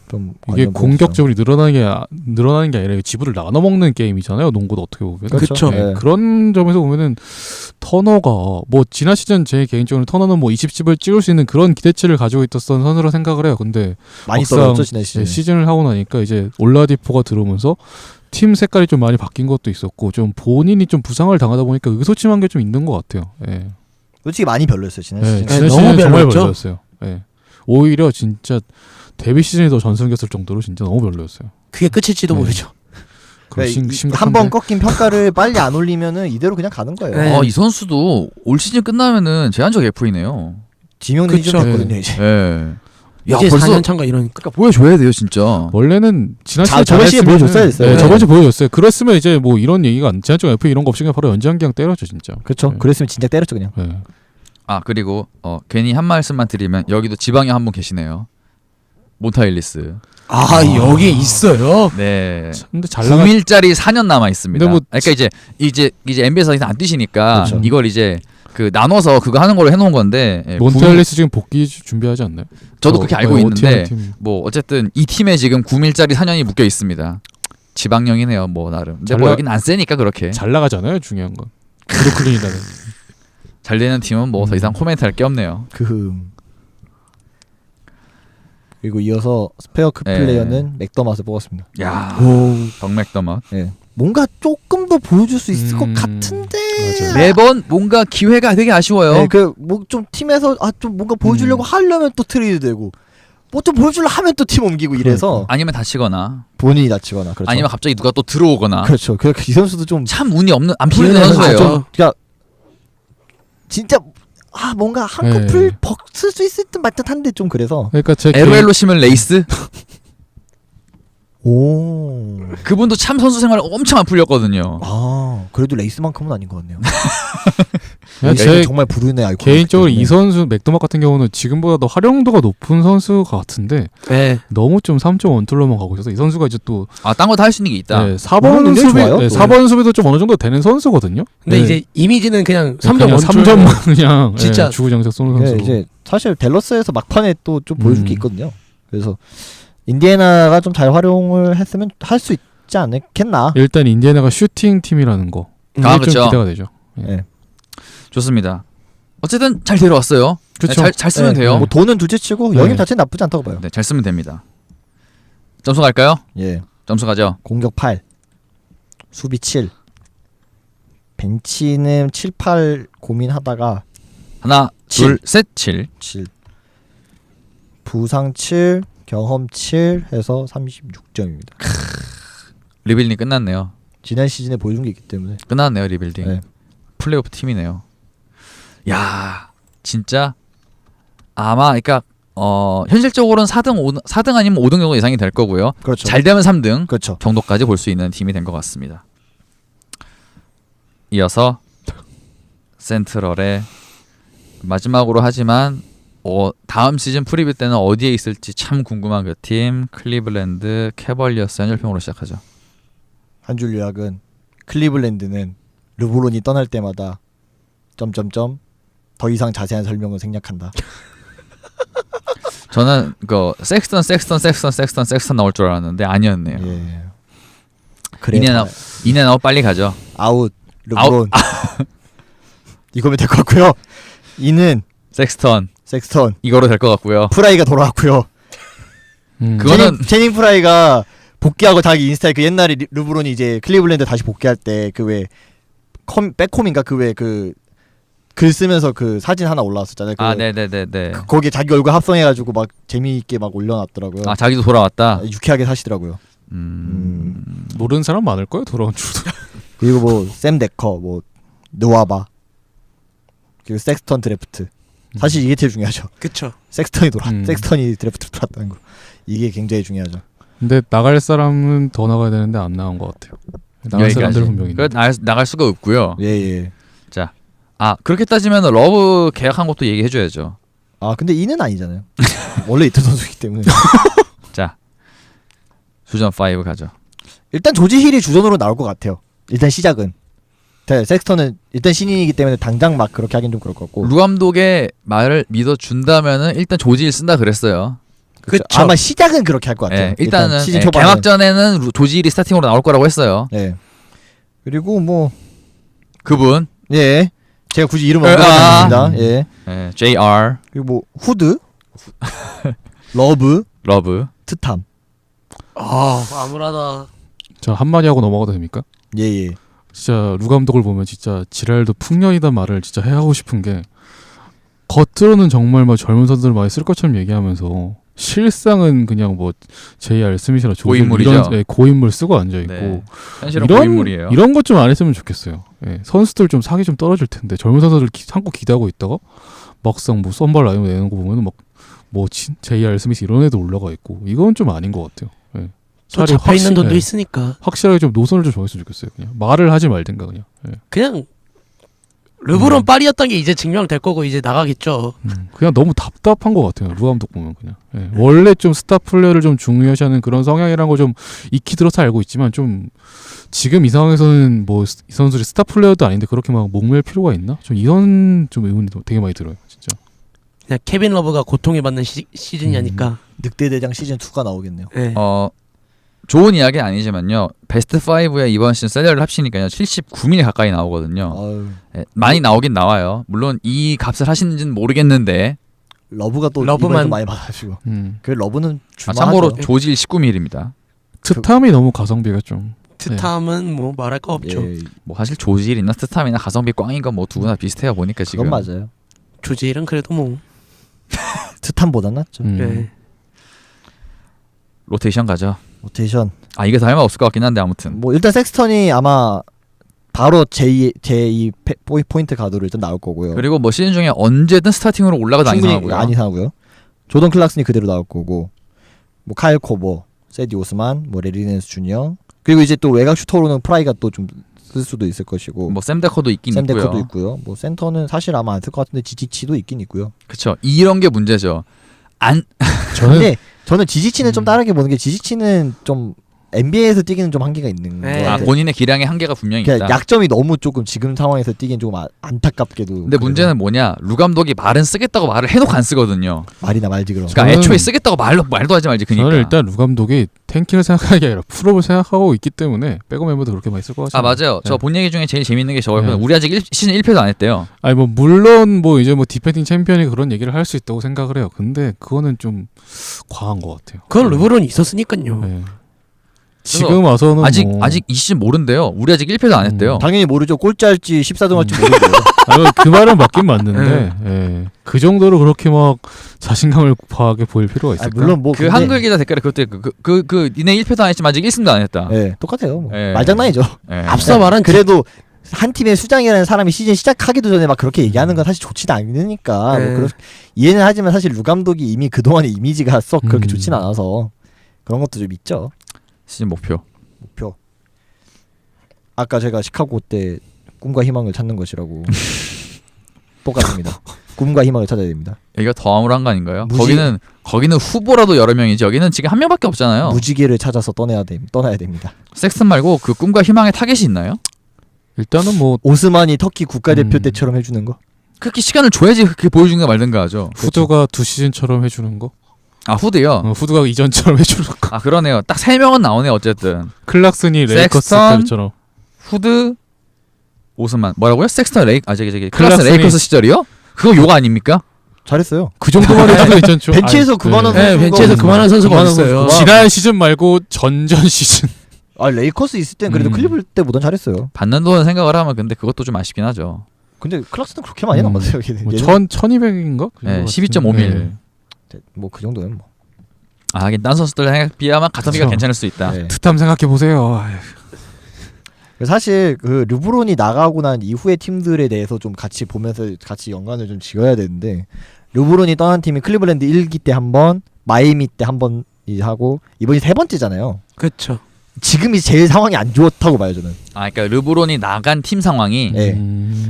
좀 이게 공격적으로 늘어나는 게 아니라 지분을 나눠 먹는 게임이잖아요. 농구도 어떻게 보면. 그렇죠. 네. 그런 점에서 보면은 터너가 뭐 지난 시즌 제 개인적으로 터너는 뭐 20집을 찍을 수 있는 그런 기대치를 가지고 있었던 선수라 생각을 해요. 근데 많이 막상 떨어졌죠 지난 시즌. 시즌을 하고 나니까 이제 올라디포가 들어오면서 팀 색깔이 좀 많이 바뀐 것도 있었고 좀 본인이 좀 부상을 당하다 보니까 의소침한 게 좀 있는 것 같아요. 예. 솔직히 많이 별로였어요 지난 시즌. 지난 너무 시즌 정말 별로였죠? 별로였어요. 예. 오히려 진짜 데뷔 시즌이 더 전승겼을 정도로 진짜 너무 별로였어요. 그게 끝일지도 모르죠. 한 번 꺾인 평가를 빨리 안 올리면은 이대로 그냥 가는 거예요. 네. 이 선수도 올 시즌 끝나면은 제한적 FA네요. 지명이 좀 그쵸. 됐거든요 이제. 야, 이제 벌써 4년 차인가 이러니까. 그러니까 보여줘야 돼요 진짜. 원래는 지난 시즌 저번 시즌 보여줬어야 됐어요. 네, 저번 시즌 보여줬어요. 그랬으면 이제 뭐 이런 얘기가 지난주 FA 이런 거 없이 그냥 바로 연장기한 때렸죠 진짜. 그렇죠. 네. 그랬으면 진짜 때렸죠 그냥. 네. 아 그리고 괜히 한 말씀만 드리면 여기도 지방에 한 분 계시네요. 몬타일리스. 여기에 있어요. 네. 근데 잘 나가 9일짜리 4년 남아 있습니다. 근데 뭐 그러니까 이제 NBA에서 이상 안 뛰시니까 그렇죠. 이걸 이제 그 나눠서 그거 하는 걸로 해놓은 건데 예, 몬테알리스 지금 복귀 준비하지 않나요? 저도 그렇게 알고 있는데 팀. 뭐 어쨌든 이 팀에 지금 9일짜리 4년이 묶여 있습니다. 지방령이네요, 뭐 나름. 근데 뭐 잘 여기는 안 세니까 그렇게 잘 나가잖아요. 중요한 건 브루클린이라는. 잘 되는 팀은 뭐 더 이상 코멘트할 게 없네요. 그리고 이어서 스페어 급 네. 플레이어는 맥더맛을 뽑았습니다. 야, 오. 덕맥더맛. 예. 뭔가 조금 더 보여줄 수 있을 것 음, 같은데. 맞아요. 매번 뭔가 기회가 되게 아쉬워요. 네, 그뭐 좀 팀에서 좀 뭔가 보여주려고 하려면 또 트레이드 되고 뭐 좀 보여주려 하면 또 팀 옮기고 이래서 아니면 다치거나 본인이 다치거나 그렇죠. 아니면 갑자기 누가 또 들어오거나 그렇죠. 그러니까 이 선수도 좀 참 운이 없는 안 풀리는 풀리는 선수예요. 좀 그러니까 진짜 뭔가 한컵 네. 쓸 수 있을 듯 말듯 한데 좀 그래서 그러니까 제 LOL로 치면 레이스 오. 그분도 참 선수 생활 엄청 안 풀렸거든요. 그래도 레이스만큼은 아닌 것 같네요. 그냥 제 제 정말 부르네 아이콘. 개인적으로 이 선수 맥도막 같은 경우는 지금보다 더 활용도가 높은 선수 같은데 네. 너무 좀 3.1툴로만 가고 있어서 이 선수가 이제 또 딴 거 다 할 수 있는 게 있다. 네, 4번 굉장히 수비 좋아요, 네, 또. 4번 수비도 좀 어느 정도 되는 선수거든요. 근데 네. 이제 이미지는 그냥 3점 그냥 원줄 3점만 그냥 진짜. 주구장창 쏘는 네, 선수로. 이제 사실 댈러스에서 막판에 또 좀 보여줄 게 음. 있거든요. 그래서 인디애나가 좀 잘 활용을 했으면 할 수 있지 않겠나. 일단 인디애나가 슈팅 팀이라는 거. 이게 좀 그쵸. 기대가 되죠. 네. 좋습니다. 어쨌든 잘 데려왔어요. 그쵸. 잘 쓰면 네, 돼요. 뭐 돈은 둘째치고 네. 영입 자체는 나쁘지 않다고 봐요. 네, 잘 쓰면 됩니다. 점수 갈까요? 예. 점수 가죠. 공격 8, 수비 7. 벤치는 7, 8 고민하다가 하나, 칠. 둘, 셋, 7. 7. 부상 7, 경험 7 해서 36점입니다. 리빌딩 끝났네요. 지난 시즌에 보여준 게 있기 때문에. 끝났네요, 리빌딩. 네. 플레이오프 팀이네요. 야, 진짜 아마 그러니까 현실적으로는 4등 아니면 5등 정도 예상이 될 거고요. 그렇죠. 잘 되면 3등 그렇죠. 정도까지 볼 수 있는 팀이 된 것 같습니다. 이어서 센트럴의 마지막으로 하지만 다음 시즌 프리뷰 때는 어디에 있을지 참 궁금한 그 팀 클리블랜드 캐벌리어스 한줄평으로 시작하죠. 한 줄 요약은 클리블랜드는 르브론이 떠날 때마다 점점점 더 이상 자세한 설명은 생략한다. 저는 그 섹스턴 나올 줄 알았는데 아니었네요. 예. 그래. 인앤아웃 빨리 가죠. 아웃 르브론. 이거면 될 것 같고요. 이는 섹스턴 섹스턴. 이거로 될 것 같고요. 프라이가 돌아왔고요. 그거는- 제닝 프라이가 복귀하고 자기 인스타에 그 옛날에 르브론이 이제 클리블랜드 다시 복귀할 때 그 왜 백홈인가 그 왜 그 글 쓰면서 그 사진 하나 올라왔었잖아요. 그 네네네네. 거기에 자기 얼굴 합성해가지고 막 재미있게 막 올려놨더라고요. 아 자기도 돌아왔다. 유쾌하게 사시더라고요. 모르는 사람 많을 거예요. 돌아온 줄도. 그리고 뭐 샘 데커, 뭐 느와바, 그리고 섹스턴 드래프트. 사실 이게 제일 중요하죠. 그쵸. 섹스턴이 드래프트 돌았다는 거. 이게 굉장히 중요하죠. 근데 나갈 사람은 더 나가야 되는데 안 나온 것 같아요. 나갈 사람들 분명히 있는데. 나갈 수가 없고요. 예. 그렇게 따지면 러브 계약한 것도 얘기해줘야죠. 근데 이는 아니잖아요. 원래 이틀 선수이기 때문에. 자 주전 5 가죠. 일단 조지 힐이 주전으로 나올 것 같아요. 일단 시작은. 섹스턴은 일단 신인이기 때문에 당장 막 그렇게 하긴 좀 그럴 것 같고. 루 감독의 말을 믿어준다면은 일단 조지를 쓴다 그랬어요. 그쵸. 그쵸. 아마 시작은 그렇게 할 것 같아요. 예, 일단은 시즌 예, 초반에. 개막전에는 조지일이 스타팅으로 나올 거라고 했어요. 예. 그리고 뭐 그분 예. 제가 굳이 이름을 아. 언급하겠습니다. 예. 예, JR 그리고 뭐 후드, 러브, 러브. 트탐. 아무라다. 자 한마디 하고 넘어가도 됩니까? 예. 진짜 루 감독을 보면 진짜 지랄도 풍년이다 말을 진짜 해야 하고 싶은 게 겉으로는 정말 막 젊은 선수들 많이 쓸 것처럼 얘기하면서 실상은 그냥 뭐 JR 스미스나 조지 고인물이죠. 이런 고인물 쓰고 앉아 있고 네. 현실은 고인물이에요. 이런 것 좀 안 했으면 좋겠어요. 예, 선수들 좀 사기 좀 떨어질 텐데 젊은 선수들 한국 기대하고 있다가 막상 뭐 썬발 라인 내는 거 보면은 뭐 JR 스미스 이런 애도 올라가 있고 이건 좀 아닌 것 같아요. 예. 또 차라리 잡혀있는 돈도 예, 있으니까. 확실하게 좀 노선을 좀 정했으면 좋겠어요. 그냥 말을 하지 말든가 그냥. 예. 그냥 르브론 빨이었던 게 이제 증명될 거고 이제 나가겠죠. 그냥 너무 답답한 것 같아요. 루 감독 보면 그냥. 예. 원래 좀 스타 플레이를 좀 중요시하는 그런 성향이란 거 좀 익히 들어서 알고 있지만 좀 지금 이 상황에서는 뭐 이 선수들이 스타 플레이어도 아닌데 그렇게 막 목맬 필요가 있나? 좀 이런 좀 의문이 되게 많이 들어요, 진짜. 그냥 케빈 러브가 고통을 받는 시즌이니까. 늑대 대장 시즌 2가 나오겠네요. 네. 좋은 이야기는 아니지만요. 베스트 5에 이번 시즌 셀러를 합치니까요. 79mm 가까이 나오거든요. 아유, 예, 많이 나오긴 나와요. 물론 이 값을 하시는지는 모르겠는데 러브가 또 러브만- 이번에 좀 많이 받아가지고 그 러브는 참고로 줄만하죠. 조질 19mm입니다. 트탐이 너무 가성비가 좀 트탐은 뭐 말할 거 없죠. 예, 뭐 사실 조질이나 스탐이나 가성비 꽝인 건 뭐 두구나 비슷해요 보니까 지금. 그건 맞아요. 조질은 그래도 뭐. 트탄보단 낫죠. 네. 로테이션 가죠. 로테이션. 아 이게 다 할말 없을 것 같긴 한데 아무튼. 뭐 일단 섹스턴이 아마 바로 제2 포인트 가드로 일단 나올 거고요. 그리고 뭐 시즌 중에 언제든 스타팅으로 올라가도 안 충분히 이상하고요. 안 이상하고요. 조던 클락슨이 그대로 나올 거고, 뭐 카일 코버, 세디 오스만, 뭐 레리 낸스 주니어, 그리고 이제 또 외곽 슈터로는 프라이가 또 좀 쓸 수도 있을 것이고, 뭐 샘데커도 있긴 샘 있고요. 데커도 있고요. 뭐 센터는 사실 아마 안 쓸 것 같은데 지지치도 있긴 있고요. 그렇죠. 이런 게 문제죠. 안 저는 근데 저는 지지치는 좀 다르게 보는 게 지지치는 좀 NBA에서 뛰기는 좀 한계가 있는 네. 거 아, 같아요. 본인의 기량의 한계가 분명히 그냥 있다. 약점이 너무 조금 지금 상황에서 뛰기엔 조금 안타깝게도. 근데 그래요. 문제는 뭐냐? 루 감독이 말은 쓰겠다고 말을 해놓고 안 쓰거든요. 말이나 말지 그럼. 그러니까 저는- 애초에 쓰겠다고 말도 하지 말지. 그니까. 저는 일단 루 감독이 탱킹을 생각하는 게 아니라 풀업을 생각하고 있기 때문에 백업 멤버도 그렇게 많이 쓸 것 같아요. 아 맞아요. 저 본 얘기 중에 제일 재밌는 게 저거였거든요. 네. 우리 아직 시즌 1패도 안 했대요. 아니 뭐 물론 뭐 이제 뭐 디펜딩 챔피언이 그런 얘기를 할 수 있다고 생각을 해요. 근데 그거는 좀 과한 것 같아요. 그건 르브론이 있었으니까요. 네. 지금 와서는 아직 이 시즌 모른대요. 우리 아직 1패도 안 했대요. 당연히 모르죠. 꼴찌 할지 14등 할지 모르죠. 그 말은 맞긴 맞는데 예. 그 정도로 그렇게 막 자신감을 과하게 보일 필요가 아, 있을까? 물론 뭐 그 한글 기자 댓글에 그때 그 니네 1패도 안 했지만 아직 1승도 안 했다. 예, 똑같아요. 뭐. 예. 말장난이죠. 예. 앞서 말한 그래도 한 팀의 수장이라는 사람이 시즌 시작하기도 전에 막 그렇게 얘기하는 건 사실 좋지도 않으니까 네. 뭐 이해는 하지만 사실 루 감독이 이미 그동안의 이미지가 썩 그렇게 음. 좋진 않아서 그런 것도 좀 있죠. 시즌 목표. 목표. 아까 제가 시카고 때 꿈과 희망을 찾는 것이라고 똑같습니다. 꿈과 희망을 찾아야 됩니다. 여기가 더 암울한 거 아닌가요? 무지- 거기는 후보라도 여러 명이지 여기는 지금 한 명밖에 없잖아요. 무지개를 찾아서 떠나야 됩니다. 섹슨 말고 그 꿈과 희망의 타겟이 있나요? 일단은 뭐 오스만이 터키 국가대표 때처럼 해주는 거. 그렇게 시간을 줘야지 그렇게 보여주는가 말든가 하죠. 후드가 2시즌처럼 해주는 거, 아 후드요? 후드가 이전처럼 해주는 거, 아 그러네요. 딱 3명은 나오네 어쨌든. 클락슨이 레이커스 섹스턴, 때처럼 후드, 오스만 뭐라고요? 섹스턴 저기 클라스 클락슨이- 레이커스 시절이요? 그거 욕 아닙니까? 잘했어요. 그 정도만 해줘도 괜찮죠. 벤치에서 아니, 그만한 네. 네, 선수가 벤치에서 없나? 그만한 선수가 그만한 어딨어요. 선수가. 지난 시즌 말고 전전 시즌. 아 레이커스 있을 땐 그래도 음. 클리블 때보단 잘했어요. 받는 돈 생각을 하면 근데 그것도 좀 아쉽긴 하죠. 근데 클락스는 그렇게 많이 남았어요. 뭐 1200인가? 네, 12.5mm. 뭐그 정도는 뭐. 아 하긴 딴 선수들 생각 비하면 가성비가 그쵸. 괜찮을 수 있다. 네. 트탐 생각해 보세요. 사실 그 르브론이 나가고 난 이후의 팀들에 대해서 좀 같이 보면서 같이 연관을 좀 지어야 되는데 르브론이 떠난 팀이 클리블랜드 1기 때 한 번, 마이애미 때 한 번 하고 이번이 세 번째잖아요. 그렇죠. 지금이 제일 상황이 안 좋다고 봐요 저는. 아 그러니까 르브론이 나간 팀 상황이 네.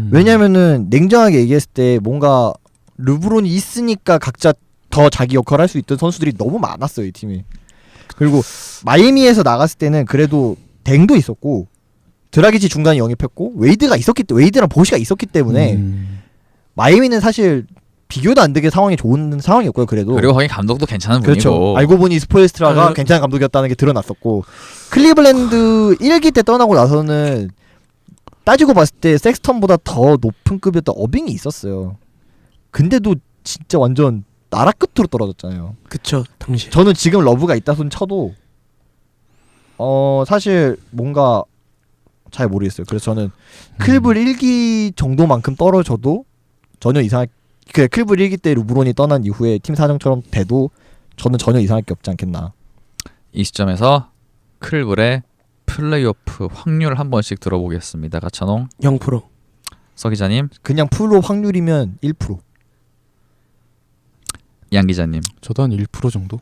왜냐면은 냉정하게 얘기했을 때 뭔가 르브론이 있으니까 각자 더 자기 역할을 할 수 있던 선수들이 너무 많았어요 이 팀이. 그리고 마이애미에서 나갔을 때는 그래도 댕도 있었고 드라기치 중간에 영입했고 웨이드랑 보시가 있었기 때문에 마이애미는 사실 비교도 안 되게 상황이 좋은 상황이었고요. 그래도 그리고 거기 감독도 괜찮은 그렇죠. 분이고. 알고 보니 스포엘스트라가 그- 괜찮은 감독이었다는 게 드러났었고 클리블랜드 1기 때 떠나고 나서는 따지고 봤을 때 섹스턴보다 더 높은 급이었던 어빙이 있었어요. 근데도 진짜 완전 나라 끝으로 떨어졌잖아요. 그쵸. 당시. 저는 지금 러브가 있다 손 쳐도 사실 뭔가 잘 모르겠어요. 그래서 저는 클블 1기 정도만큼 떨어져도 전혀 이상할 클블 1기 때 르브론이 떠난 이후에 팀 사정처럼 돼도 저는 전혀 이상할 게 없지 않겠나. 이 시점에서 클블의 플레이오프 확률 한 번씩 들어보겠습니다. 가찬홍 0%. 서 기자님, 그냥 풀로 확률이면 1%. 양 기자님. 저도 한 1% 정도.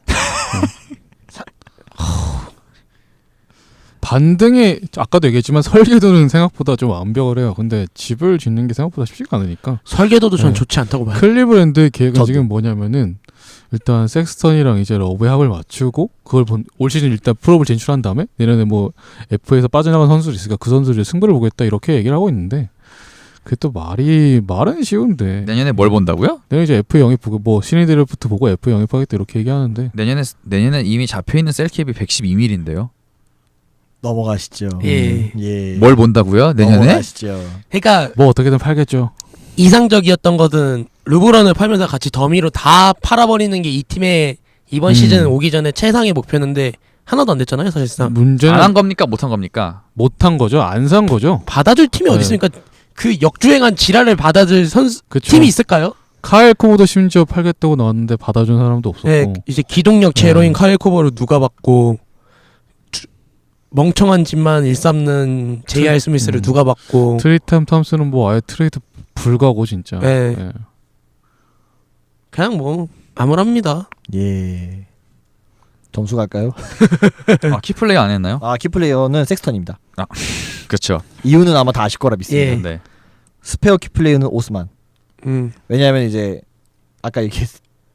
반등에 아까도 얘기했지만 설계도는 생각보다 좀 완벽을 해요. 근데 집을 짓는 게 생각보다 쉽지가 않으니까. 설계도도 전 네. 좋지 않다고 봐요. 클리브랜드의 계획은 저도. 지금 뭐냐면은 일단 섹스턴이랑 이제 러브의 합을 맞추고 그걸 올 시즌 일단 프로를 진출한 다음에 내년에 뭐 F에서 빠져나간 선수들이 있으니까 그 선수들의 승부를 보겠다 이렇게 얘기를 하고 있는데 그게 또 말은 쉬운데 내년에 뭘 본다고요? 내가 이제 F 영입 뭐 신인 드래프트 보고 F 영입하겠다 이렇게 얘기하는데 내년에 이미 잡혀 있는 셀캡이 112mm인데요. 넘어가시죠. 예. 예. 뭘 본다고요? 내년에? 넘어가시죠. 그러니까 뭐 어떻게든 팔겠죠. 이상적이었던 것은 르브론을 팔면서 같이 더미로 다 팔아버리는 게 이 팀의 이번 시즌 오기 전에 최상의 목표였는데 하나도 안 됐잖아요, 사실상. 문제는 안 한 겁니까? 못 한 겁니까? 못한 거죠. 안 산 거죠. 받아줄 팀이 네. 어디 있습니까? 그 역주행한 지랄을 받아줄 그쵸. 팀이 있을까요? 카일 코보도 심지어 팔겠다고 나왔는데 받아준 사람도 없었고. 네, 이제 기동력 제로인 카일 코버를 누가 받고 멍청한 집만 일삼는 JR 스미스를 누가 받고 트레이텀 탐스는 뭐 아예 트레이드 불가고 진짜. 네. 예. 그냥 뭐 암울합니다. 예. 점수 갈까요? 아, 키플레이 안 했나요? 아 키플레이어는 섹스턴입니다. 그렇죠. 이유는 아마 다 아실 거라 믿습니다. 예. 네. 스페어 키플레이어는 오스만. 음. 왜냐하면 이제 아까 얘기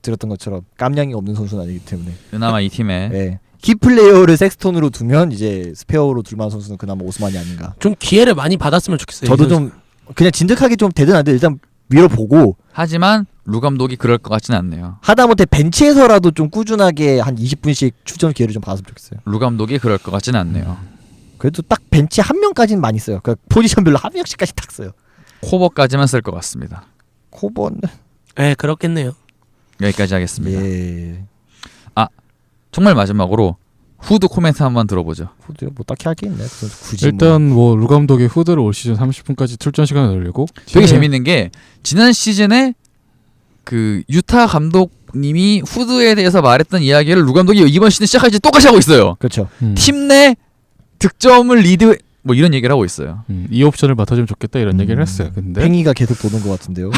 들었던 것처럼 깜냥이 없는 선수는 아니기 때문에. 그나마 이 팀에 예. 키플레이어를 섹스턴으로 두면 이제 스페어로 둘 만한 선수는 그나마 오스만이 아닌가. 좀 기회를 많이 받았으면 좋겠어요. 저도 이 선수. 좀 그냥 진득하게 좀 되든 안 되든 일단 밀어보고 하지만 루 감독이 그럴 것 같지는 않네요. 하다못해 벤치에서라도 좀 꾸준하게 한 20분씩 출전 기회를 좀 받았으면 좋겠어요. 루 감독이 그럴 것 같지는 않네요. 그래도 딱 벤치 한 명까지는 많이 써요. 그러니까 포지션별로 한 명씩까지 딱 써요. 코버까지만 쓸 것 같습니다. 코버는 네, 그렇겠네요. 여기까지 하겠습니다. 예. 네. 정말 마지막으로 후드 코멘트 한번 들어보죠. 후드가 뭐 딱히 할 게 있네. 그래서 굳이 일단 뭐 루 감독이 후드를 올 시즌 30분까지 출전 시간을 늘리고 되게 팀의- 재밌는 게 지난 시즌에 그 유타 감독님이 후드에 대해서 말했던 이야기를 루 감독이 이번 시즌 시작할 때 똑같이 하고 있어요. 그렇죠. 팀 내 득점을 리드 뭐 이런 얘기를 하고 있어요. 이 옵션을 맡아주면 좋겠다 이런 얘기를 했어요. 근데 팽이가 계속 도는 것 같은데요.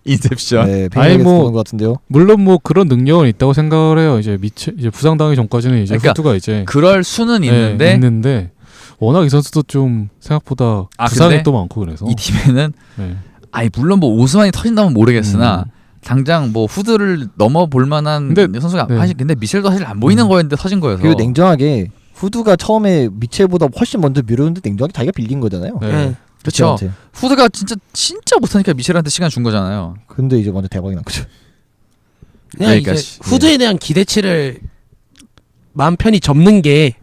인셉션. 네, 팽이가 아니, 계속 뭐- 도는 것 같은데요. 물론 뭐 그런 능력은 있다고 생각을 해요. 이제 이제 부상당하기 전까지는 이제 그러니까 후드가 이제 그럴 수는 네, 있는데 워낙 이 선수도 좀 생각보다 아, 부상이 근데 또 많고 그래서 이 팀에는 네. 아니 물론 뭐 오스만이 터진다면 모르겠으나 당장 뭐 후드를 넘어볼 만한 근데- 선수가 네. 사실 근데 미셸도 사실 안 보이는 거였는데 터진 거여서 그리고 냉정하게 후드가 처음에 미첼보다 훨씬 먼저 밀었는데 냉정하게 자기가 빌린 거잖아요. 네. 네. 그렇죠. 미첼한테. 후드가 진짜 못하니까 미셸한테 시간 준 거잖아요. 근데 이제 먼저 대박이 난 거죠. 그냥 이제 여기까지. 후드에 대한 기대치를 마음 편히 접는 게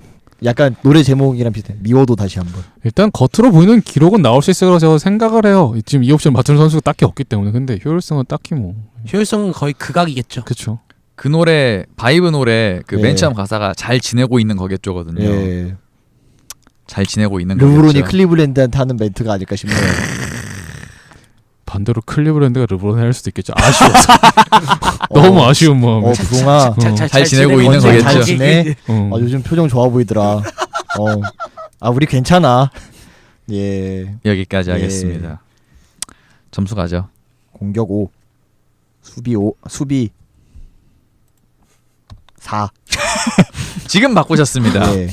약간 노래 제목이랑 비슷해. 미워도 다시 한번. 일단 겉으로 보이는 기록은 나올 수 있을 거라고 제가 생각을 해요. 지금 이 옵션 맡은 선수가 딱히 없기 때문에 근데 효율성은 딱히 뭐 효율성은 거의 극악이겠죠. 그렇죠. 그 노래 바이브 노래 그 네. 맨 처음 가사가 잘 지내고 있는 거겠죠거든요. 예. 잘 지내고 있는 르브론이 거겠죠. 클리블랜드한테 하는 멘트가 아닐까 싶네요. 반대로 클리브랜드가 르브론을 할 수도 있겠죠. 아쉬워서 너무 아쉬운 마음에. 부동아. 잘 지내고 있는 거겠죠. 잘 지내? 어. 요즘 표정 좋아 보이더라. 우리 괜찮아. 예. 여기까지 예. 하겠습니다. 점수 가죠. 공격 5. 수비 5. 수비 4. 지금 바꾸셨습니다. 예.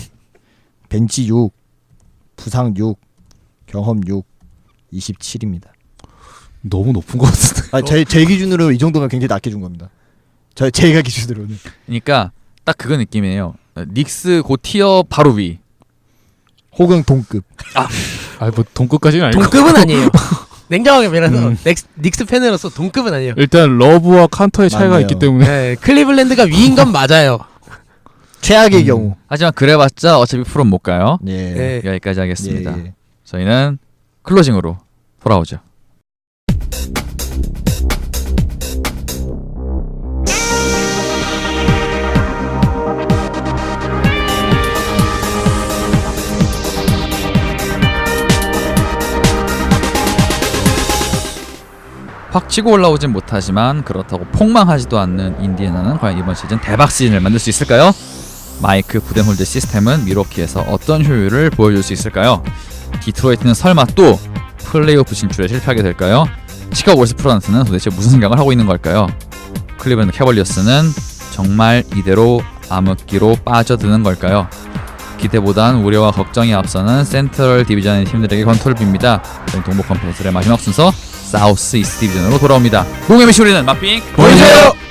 벤치 6. 부상 6. 경험 6. 27입니다. 너무 높은 것 같은데. 제 기준으로 이 정도면 굉장히 낮게 준 겁니다. 제가 기준으로는. 그러니까 딱 그거 느낌이에요. 닉스 고 티어 바로 위. 혹은 동급. 뭐 동급까지는 아니고. 동급은 아니에요. 냉정하게 말해서 닉스 팬으로서 동급은 아니에요. 일단 러브와 칸터의 차이가 맞네요. 있기 때문에 네, 클리블랜드가 위인 건 맞아요. 최악의 경우. 하지만 그래봤자 어차피 프로 못 가요. 예. 네. 여기까지 하겠습니다. 예. 저희는 클로징으로 돌아오죠. 확 치고 올라오진 못하지만 그렇다고 폭망하지도 않는 인디애나는 과연 이번 시즌 대박 시즌을 만들 수 있을까요? 마이크 부덴홀드 시스템은 미러키에서 어떤 효율을 보여줄 수 있을까요? 디트로이트는 설마 또 플레이오프 진출에 실패하게 될까요? 시카고 월스 프로넌스는 도대체 무슨 생각을 하고 있는 걸까요? 클리블랜드 캐벌리어스는 정말 이대로 암흑기로 빠져드는 걸까요? 기대보단 우려와 걱정이 앞서는 센트럴 디비전의 팀들에게 컨트롤 빕니다. 저희 동부 컨퍼런스의 마지막 순서 사우스 이스트 디비전으로 돌아옵니다. 농협의 쇼리는 맛빙 보여주세요.